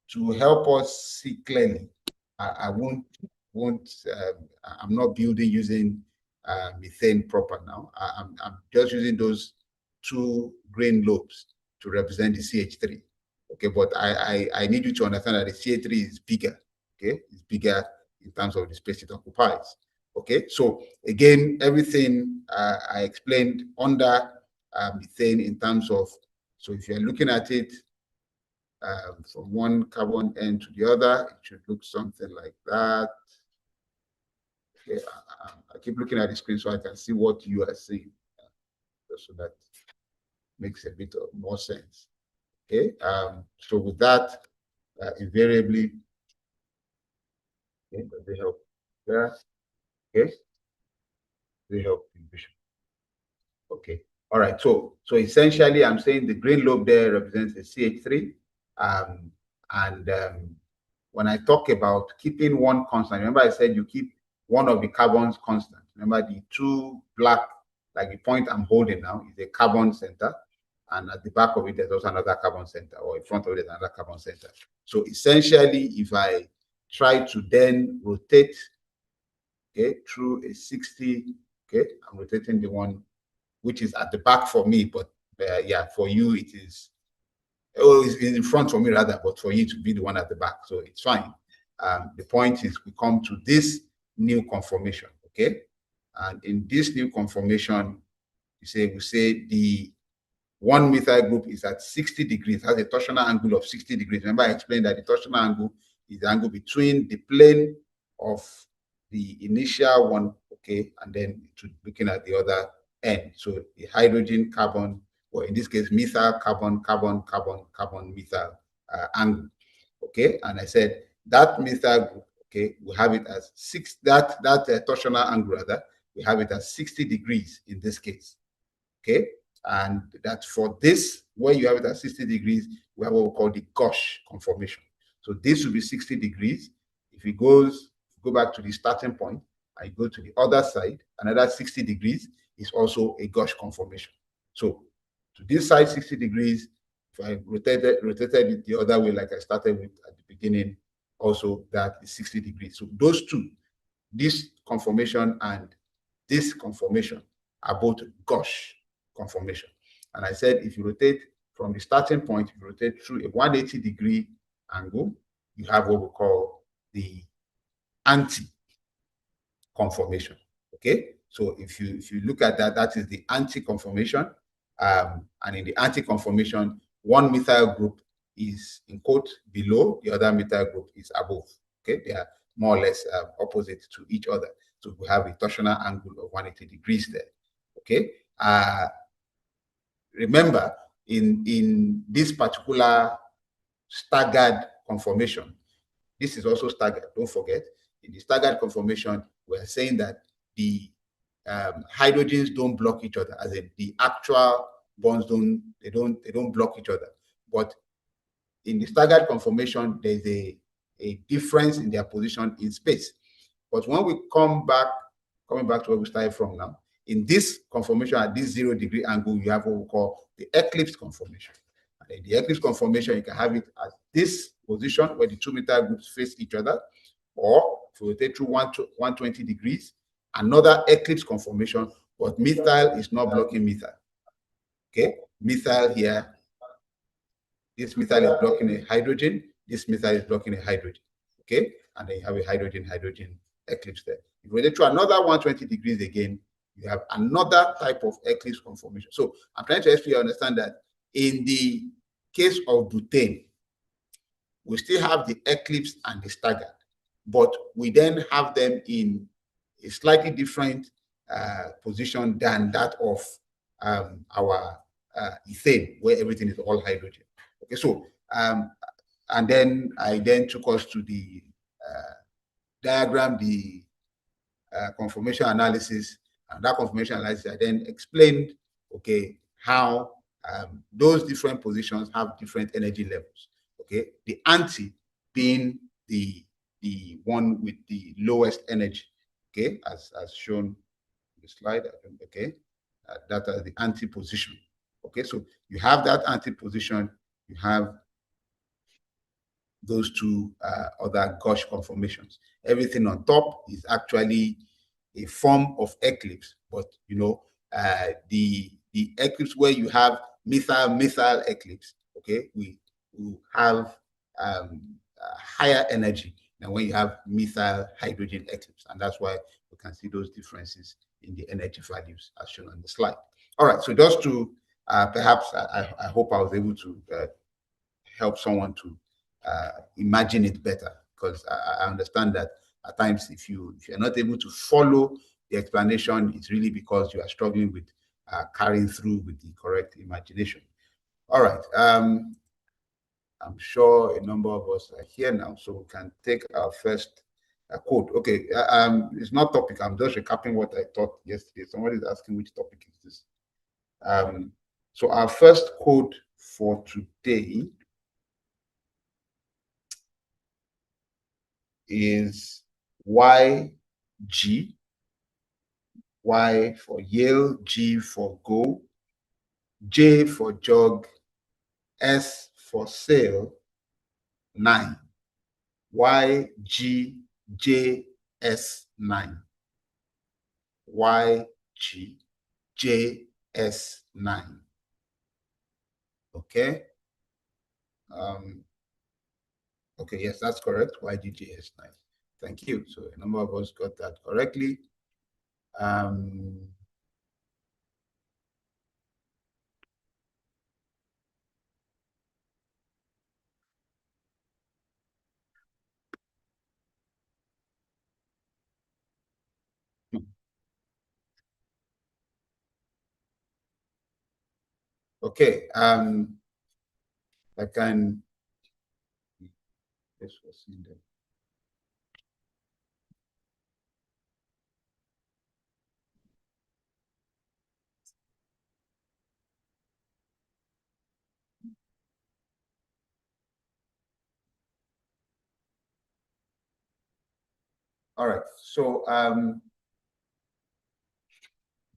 to help us see clearly, I won't I'm not building using methane proper now. I'm just using those two green lobes to represent the CH3. Okay, but I need you to understand that the CH3 is bigger. Okay, it's bigger in terms of the space it occupies. Okay, so again, everything I explained under methane in terms of, so if you're looking at it from one carbon end to the other, it should look something like that. Okay, I keep looking at the screen so I can see what you are seeing, so that makes a bit of more sense. Okay, so with that, invariably, okay, they help there. Okay, they help in vision. Okay, all right. So essentially, I'm saying the green lobe there represents the CH3, and when I talk about keeping one constant, remember I said you keep one of the carbons constant. Remember the two black, like the point I'm holding now, is a carbon center, and at the back of it there's also another carbon center, or in front of it there's another carbon center. So essentially, if I try to then rotate, okay, through a 60, okay, I'm rotating the one which is at the back for me, but yeah, for you it is, oh, it's in front for me rather, but for you to be the one at the back, so it's fine. The point is we come to this new conformation, okay, and in this new conformation, we say the one methyl group is at 60 degrees, has a torsional angle of 60 degrees. Remember, I explained that the torsional angle is the angle between the plane of the initial one, okay, and then looking at the other end. So the hydrogen carbon, or in this case, methyl carbon, carbon, carbon, carbon, methyl angle, okay. And I said that methyl group, okay, we have it as that torsional angle rather, we have it as 60 degrees in this case, okay. And that for this, where you have it at 60 degrees, we have what we call the gauche conformation. So this will be 60 degrees. If it goes, go back to the starting point, I go to the other side, another 60 degrees is also a gauche conformation. So to this side 60 degrees, if I rotated it the other way like I started with at the beginning, also that is 60 degrees. So those two, this conformation and this conformation, are both gauche conformation. And I said if you rotate from the starting point, if you rotate through a 180-degree angle, you have what we call the anti-conformation. Okay, so if you look at that, that is the anti-conformation. And in the anti-conformation, one methyl group is in quote below, the other methyl group is above. Okay, they are more or less opposite to each other. So we have a torsional angle of 180 degrees there. Okay, remember in this particular staggered conformation, this is also staggered, don't forget. In the staggered conformation, we're saying that the hydrogens don't block each other, as in the actual bonds don't block each other. But in the staggered conformation, there's a difference in their position in space. But when we coming back to where we started from now, in this conformation at this 0-degree angle, you have what we call the eclipse conformation. And in the eclipse conformation, you can have it at this position where the two methyl groups face each other, or if you rotate through 120 degrees, another eclipse conformation, but methyl is not blocking methyl. Okay, methyl here, this methyl is blocking a hydrogen, this methyl is blocking a hydrogen. Okay, and then you have a hydrogen eclipse there. If you rotate through another 120 degrees again, you have another type of eclipse conformation. So I'm trying to help you understand that in the case of butane, we still have the eclipse and the staggered, but we then have them in a slightly different position than that of our ethane, where everything is all hydrogen. Okay, so and then I then took us to the diagram, the conformation analysis, and that conformation analysis I then explained, okay, how those different positions have different energy levels. Okay, the anti being the one with the lowest energy. Okay, as shown in the slide. Okay, that is the anti position. Okay, so you have that anti position. You have those two other gauge conformations. Everything on top is actually a form of eclipse, but you know, the eclipse where you have methyl eclipse, okay, we have higher energy than when you have methyl hydrogen eclipse, and that's why we can see those differences in the energy values as shown on the slide. All right, so just to perhaps I hope I was able to help someone to imagine it better, because I understand that at times if you're not able to follow the explanation, it's really because you are struggling with carrying through with the correct imagination. All right. I'm sure a number of us are here now, so we can take our first quote. Okay, it's not topic. I'm just recapping what I taught yesterday. Somebody is asking which topic is this. So our first quote for today is YG, Y for Yale, G for go, J for jog, S for sail, 9. YGJS9. YGJS9. Okay. Okay, yes, that's correct. YGJS9. Thank you. So a number of us got that correctly. Okay, I can. This was in there. All right, so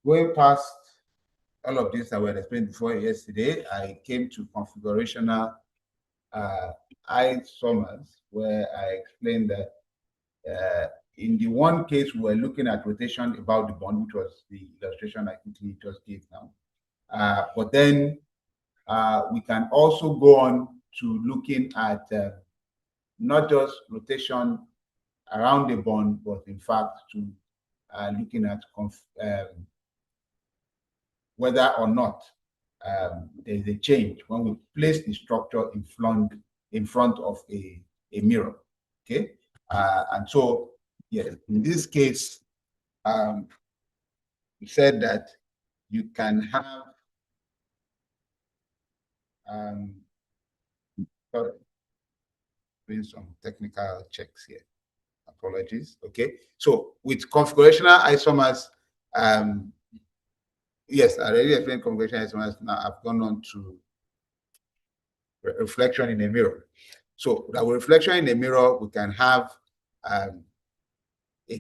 going past all of this that we had explained before yesterday, I came to configurational isomers, where I explained that in the one case we were looking at rotation about the bond, which was the illustration I quickly just gave now. But then we can also go on to looking at not just rotation around the bond, but in fact to looking at whether or not there is a change when we place the structure in front of a mirror. Okay, and so yeah, in this case, we said that you can have sorry, doing some technical checks here. Apologies. Okay, so with configurational isomers, yes, I already explained configurational isomers. Now I've gone on to reflection in a mirror. So that with reflection in a mirror, we can have a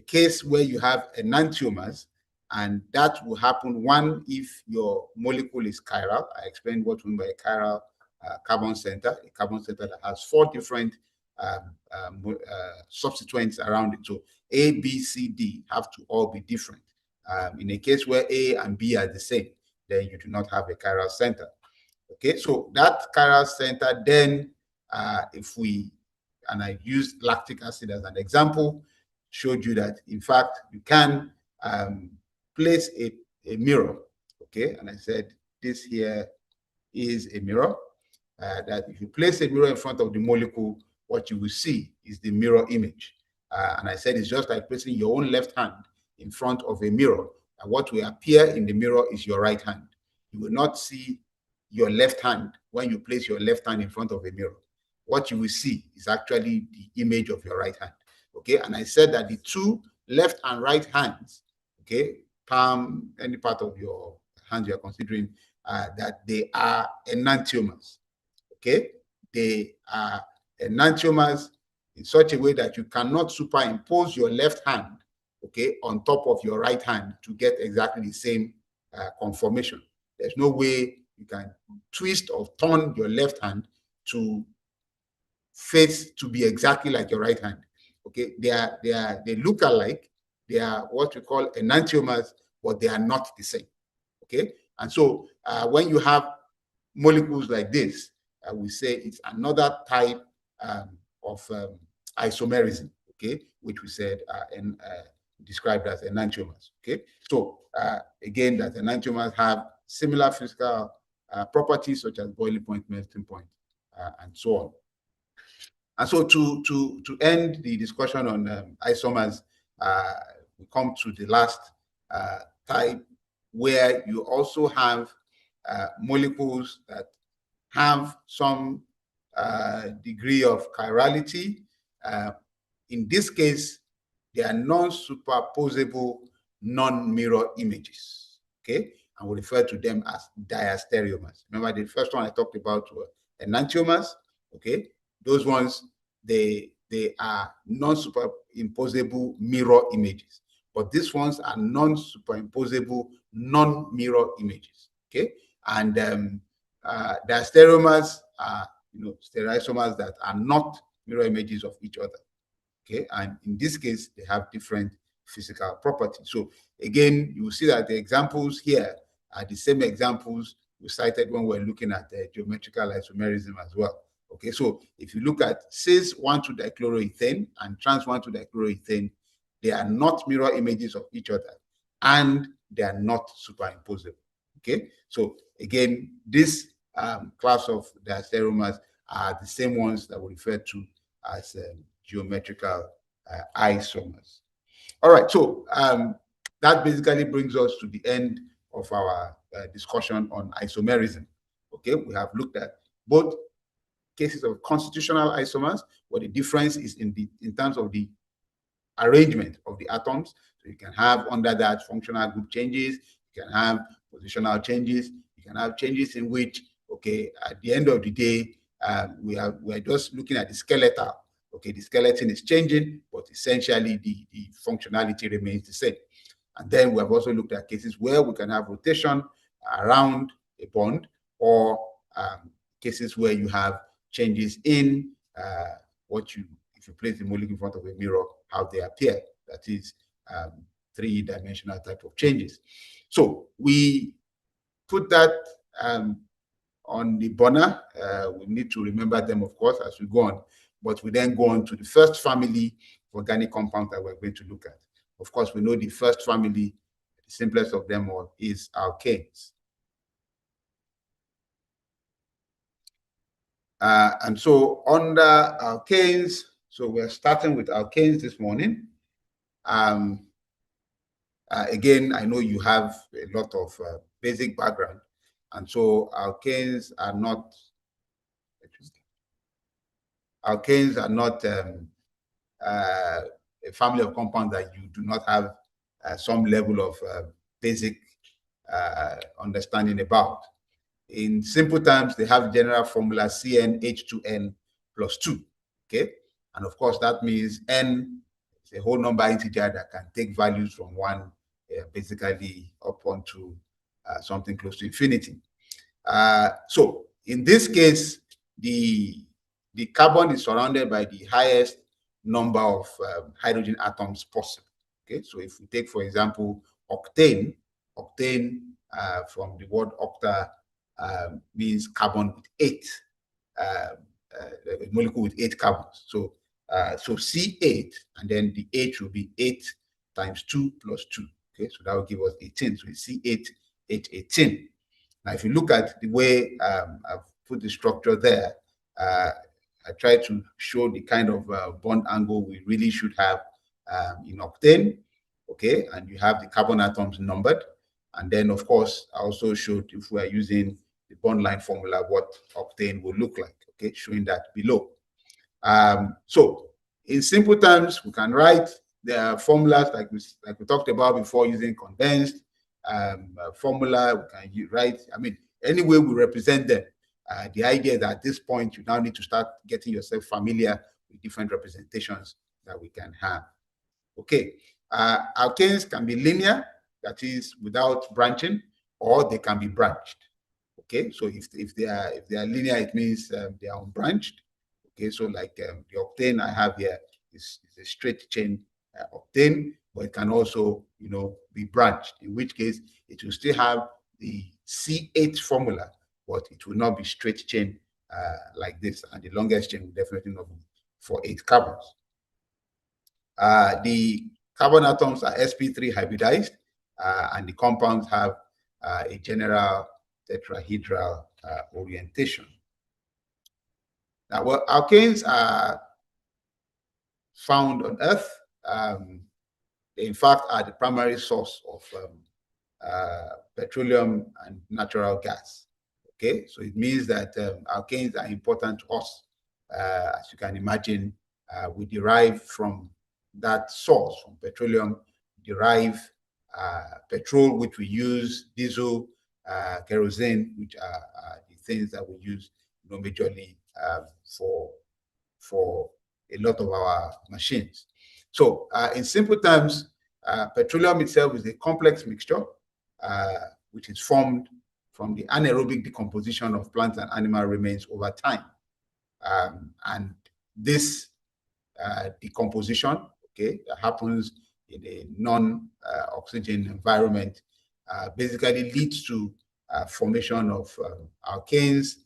case where you have enantiomers, and that will happen one if your molecule is chiral. I explained what we mean by a chiral carbon center, a carbon center that has 4 different substituents around it. So A, B, C, D have to all be different. In a case where A and B are the same, then you do not have a chiral center. Okay, so that chiral center, then if we, and I used lactic acid as an example, showed you that in fact you can place a mirror. Okay, and I said this here is a mirror, that if you place a mirror in front of the molecule, what you will see is the mirror image. And I said it's just like placing your own left hand in front of a mirror, and what will appear in the mirror is your right hand. You will not see your left hand when you place your left hand in front of a mirror. What you will see is actually the image of your right hand. Okay, and I said that the two left and right hands, okay, palm, any part of your hand you are considering, that they are enantiomers. Okay, they are enantiomers in such a way that you cannot superimpose your left hand, okay, on top of your right hand to get exactly the same conformation. There's no way you can twist or turn your left hand to face to be exactly like your right hand. Okay, they look alike. They are what we call enantiomers, but they are not the same. Okay, and so when you have molecules like this, we say it's another type of isomerism. Okay, which we said described as enantiomers. Okay, so again, that enantiomers have similar physical properties such as boiling point, melting point, and so on. And so to end the discussion on isomers, we come to the last type, where you also have molecules that have some degree of chirality. In this case, they are non-superposable, non-mirror images. Okay, and we refer to them as diastereomers. Remember, the first one I talked about were enantiomers. Okay, those ones, they are non-superimposable mirror images, but these ones are non-superimposable non-mirror images. Okay, and diastereomers are stereoisomers that are not mirror images of each other. Okay, and in this case, they have different physical properties. So again, you will see that the examples here are the same examples we cited when we're looking at geometrical isomerism as well. Okay, so if you look at cis 1,2-dichloroethane and trans 1,2-dichloroethane, they are not mirror images of each other, and they are not superimposable. Okay, so again, this class of diastereomers are the same ones that we refer to as geometrical isomers. All right, so that basically brings us to the end of our discussion on isomerism. Okay, we have looked at both cases of constitutional isomers, where the difference is in terms of the arrangement of the atoms. So you can have under that functional group changes, you can have positional changes, you can have changes in which, okay, at the end of the day, we are just looking at the skeletal. Okay, the skeleton is changing, but essentially the functionality remains the same. And then we have also looked at cases where we can have rotation around a bond, or cases where you have changes in if you place the molecule in front of a mirror, how they appear. That is three-dimensional type of changes. So we put that on the burner. We need to remember them, of course, as we go on. But we then go on to the first family of organic compounds that we're going to look at. Of course, we know the first family, the simplest of them all, is alkanes. And so under alkanes, so we're starting with alkanes this morning. Again, I know you have a lot of basic background, and so alkanes are not a family of compounds that you do not have some level of basic understanding about. In simple terms, they have general formula CnH2n plus 2. Okay, and of course that means n is a whole number integer that can take values from 1 basically up onto something close to infinity. So in this case, the carbon is surrounded by the highest number of hydrogen atoms possible. Okay, so if we take, for example, octane from the word octa means carbon with 8, a molecule with 8 carbons. So C8, and then the H will be 8 times 2 plus 2. Okay, so that will give us 18. So it's C8, H18. Now, if you look at the way I've put the structure there, I try to show the kind of bond angle we really should have in octane. okay, and you have the carbon atoms numbered. And then, of course, I also showed, if we are using the bond line formula, what octane will look like, okay, showing that below. So in simple terms, we can write the formulas like we talked about before, using condensed formula. We can write, I mean, any way we represent them. The idea that at this point, you now need to start getting yourself familiar with different representations that we can have. Okay, alkanes can be linear, that is without branching, or they can be branched. Okay, so if they are linear, it means they are unbranched. Okay, so like the octane I have here is a straight chain octane, but it can also, you know, be branched, in which case it will still have the C8 formula, but it will not be straight chain like this, and the longest chain will definitely not be for 8 carbons. The carbon atoms are sp3 hybridized, and the compounds have a general tetrahedral orientation. Now, well, alkanes are found on Earth. They, in fact, are the primary source of petroleum and natural gas. Okay, so it means that alkanes are important to us. As you can imagine, we derive from that source, from petroleum, derive petrol, which we use, diesel, kerosene, which are the things that we use, you know, majorly for a lot of our machines. So in simple terms, petroleum itself is a complex mixture which is formed from the anaerobic decomposition of plant and animal remains over time. And this decomposition, okay, that happens in a non-oxygen environment, basically leads to formation of alkanes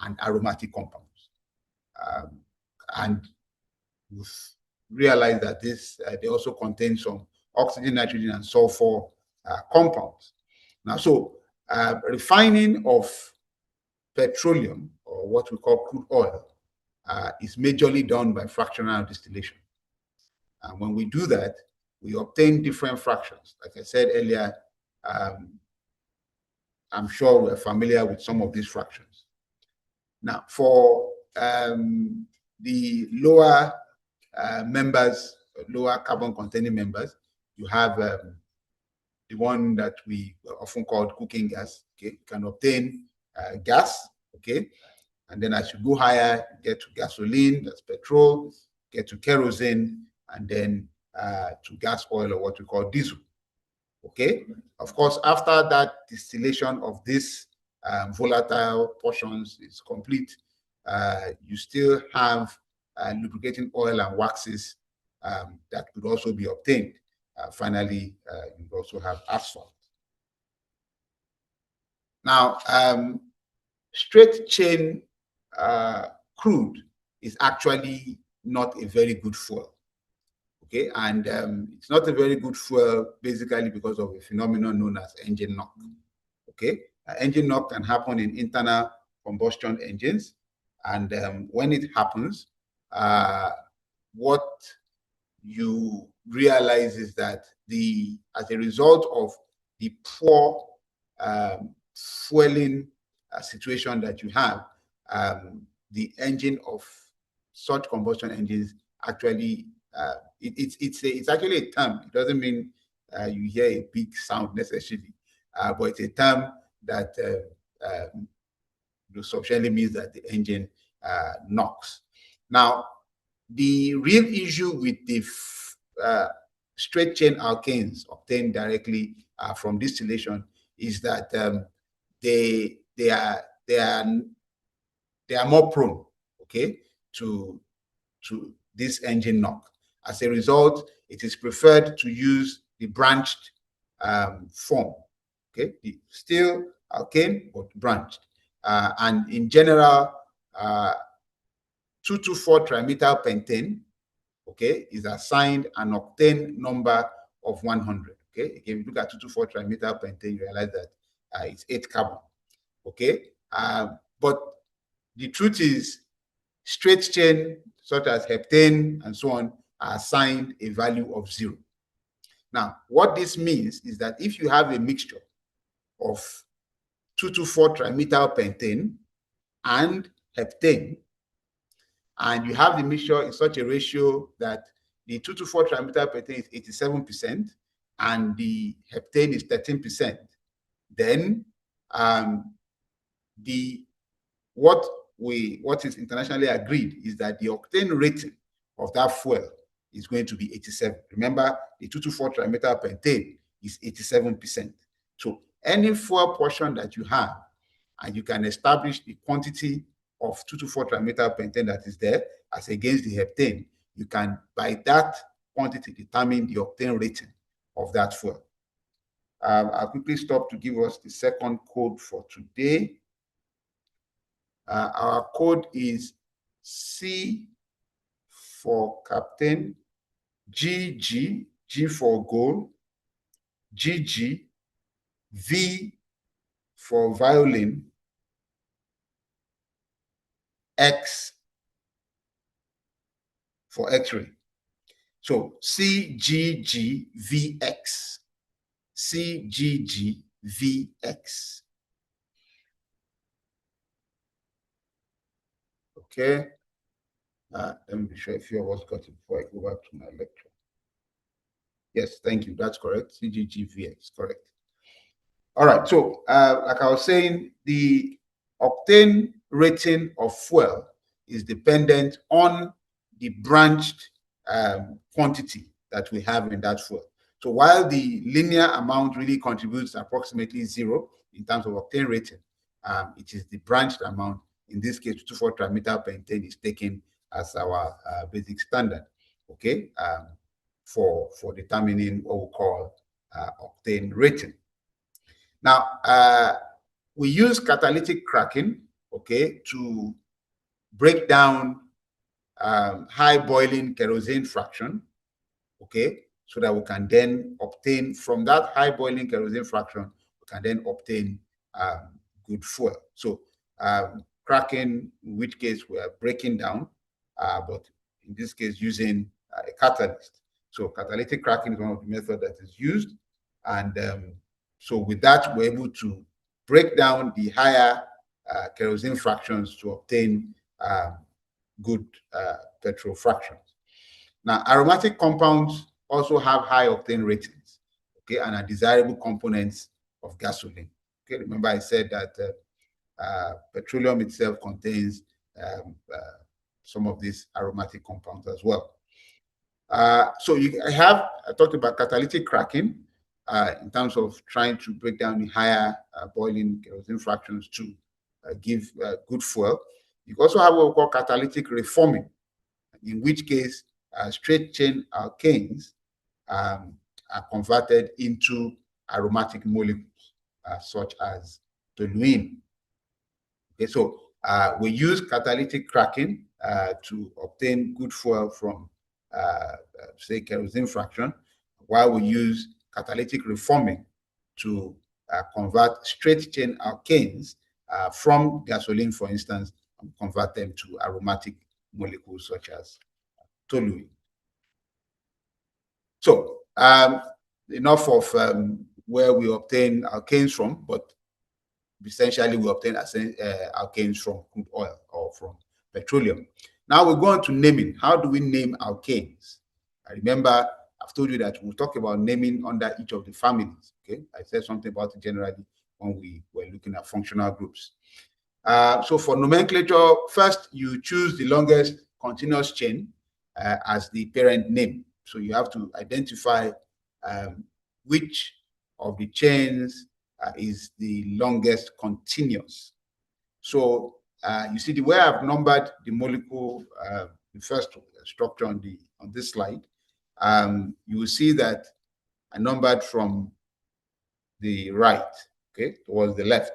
and aromatic compounds. And we've realized that this they also contain some oxygen, nitrogen, and sulfur compounds. Now, so refining of petroleum, or what we call crude oil, is majorly done by fractional distillation. And when we do that, we obtain different fractions. Like I said earlier, I'm sure we're familiar with some of these fractions. Now, for the lower members, lower carbon containing members, you have the one that we often call cooking gas. Okay, you can obtain gas. Okay, and then as you go higher, you get to gasoline, that's petrol, get to kerosene, and then to gas oil, or what we call diesel. Okay, of course, after that distillation of this volatile portions is complete, you still have lubricating oil and waxes that could also be obtained. Finally, you also have asphalt. Now, straight chain crude is actually not a very good fuel. Okay, and it's not a very good fuel basically because of a phenomenon known as engine knock. Okay, engine knock can happen in internal combustion engines, and when it happens, what you realize is that as a result of the poor fueling situation that you have, the engine of such combustion engines actually it's actually a term. It doesn't mean you hear a big sound necessarily, but it's a term that substantially means that the engine knocks. Now, the real issue with the straight chain alkanes obtained directly from distillation is that they are more prone, okay, to this engine knock. As a result, it is preferred to use the branched form, okay, still alkane but branched, and in general, 2,2,4-trimethyl pentane, okay, is assigned an octane number of 100. Okay, again, if you look at 2,2,4-trimethyl pentane, you realize that it's 8 carbon. Okay, but the truth is, straight chain such as heptane and so on are assigned a value of 0. Now, what this means is that if you have a mixture of 2,2,4 trimethyl and heptane, and you have the mixture in such a ratio that the 2,2,4 is 87% and the heptane is 13%, then what is internationally agreed is that the octane rating of that fuel is going to be 87. Remember, the 2,2,4 is 87%. So any fuel portion that you have, and you can establish the quantity of 2,2,4 that is there as against the heptane, you can, by that quantity, determine the octane rating of that fuel. I'll quickly stop to give us the second code for today. Our code is C for captain, GG, G for goal, GG, V for violin, X for X-ray. So CGGVX, CGGVX. Okay. Let me be sure a few of us got it before I go back to my lecture. Yes, thank you. That's correct. CGGVX, correct. All right. So, like I was saying, the octane rating of fuel is dependent on the branched quantity that we have in that fuel. So while the linear amount really contributes approximately 0 in terms of octane rating, it is the branched amount, in this case, 2,4-trimethyl-pentane is taken as our basic standard, okay, for determining what we call octane rating. Now, we use catalytic cracking, okay, to break down high boiling kerosene fraction, okay, so that we can then obtain from that high boiling kerosene fraction, we can then obtain good fuel. So cracking, in which case we are breaking down, but in this case using a catalyst. So catalytic cracking is one of the methods that is used, and so with that we're able to break down the higher kerosene fractions to obtain good petrol fractions. Now, aromatic compounds also have high octane ratings, okay, and are desirable components of gasoline. Okay, remember I said that petroleum itself contains some of these aromatic compounds as well. So I talked about catalytic cracking in terms of trying to break down the higher boiling kerosene fractions to give good fuel. You also have what we call catalytic reforming, in which case straight chain alkanes are converted into aromatic molecules such as toluene. Okay, so we use catalytic cracking to obtain good fuel from say kerosene fraction, while we use catalytic reforming to convert straight chain alkanes from gasoline, for instance, and convert them to aromatic molecules such as toluene. So enough of where we obtain alkanes from, but essentially we obtain alkanes from crude oil or from petroleum. Now we go on to naming. How do we name alkanes? I remember I've told you that we'll talk about naming under each of the families. Okay, I said something about it generally when we were looking at functional groups. So for nomenclature, first you choose the longest continuous chain as the parent name. So you have to identify which of the chains is the longest continuous. So you see the way I've numbered the molecule, the first structure on this slide. You will see that I numbered from the right, okay, towards the left,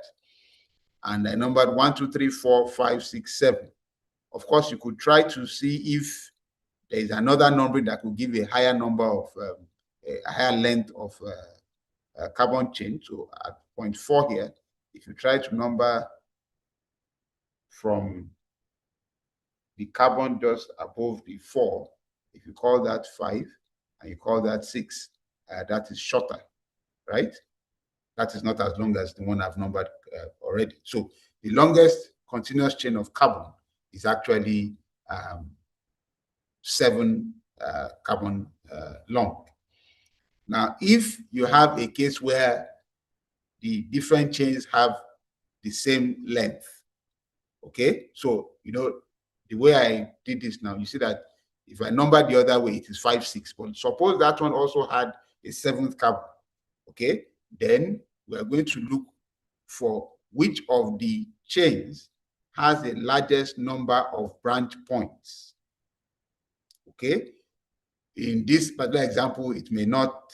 and I numbered 1, 2, 3, 4, 5, 6, 7. Of course, you could try to see if there is another number that could give a higher number of a higher length of carbon chain. So at point 4 here, if you try to number from the carbon just above the 4, if you call that 5 and you call that 6, that is shorter, right? That is not as long as the one I've numbered already. So the longest continuous chain of carbon is actually 7 carbon long. Now, if you have a case where the different chains have the same length, okay, so the way I did this now, you see that if I number the other way, it is 5, 6. But suppose that one also had a 7th carbon, okay, then we are going to look for which of the chains has the largest number of branch points. Okay, in this particular example, it may not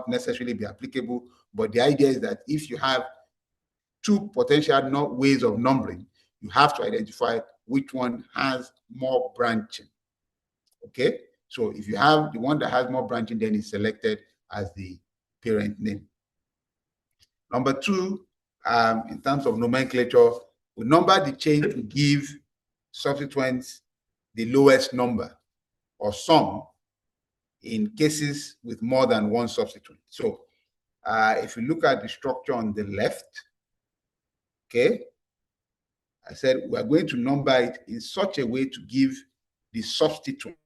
necessarily be applicable, but the idea is that if you have 2 potential ways of numbering, you have to identify which one has more branching. Okay, so if you have the one that has more branching, then it's selected as the parent name. Number 2, in terms of nomenclature, we number the chain to give substituents the lowest number or sum in cases with more than one substituent. So if you look at the structure on the left, okay, I said we're going to number it in such a way to give the substituent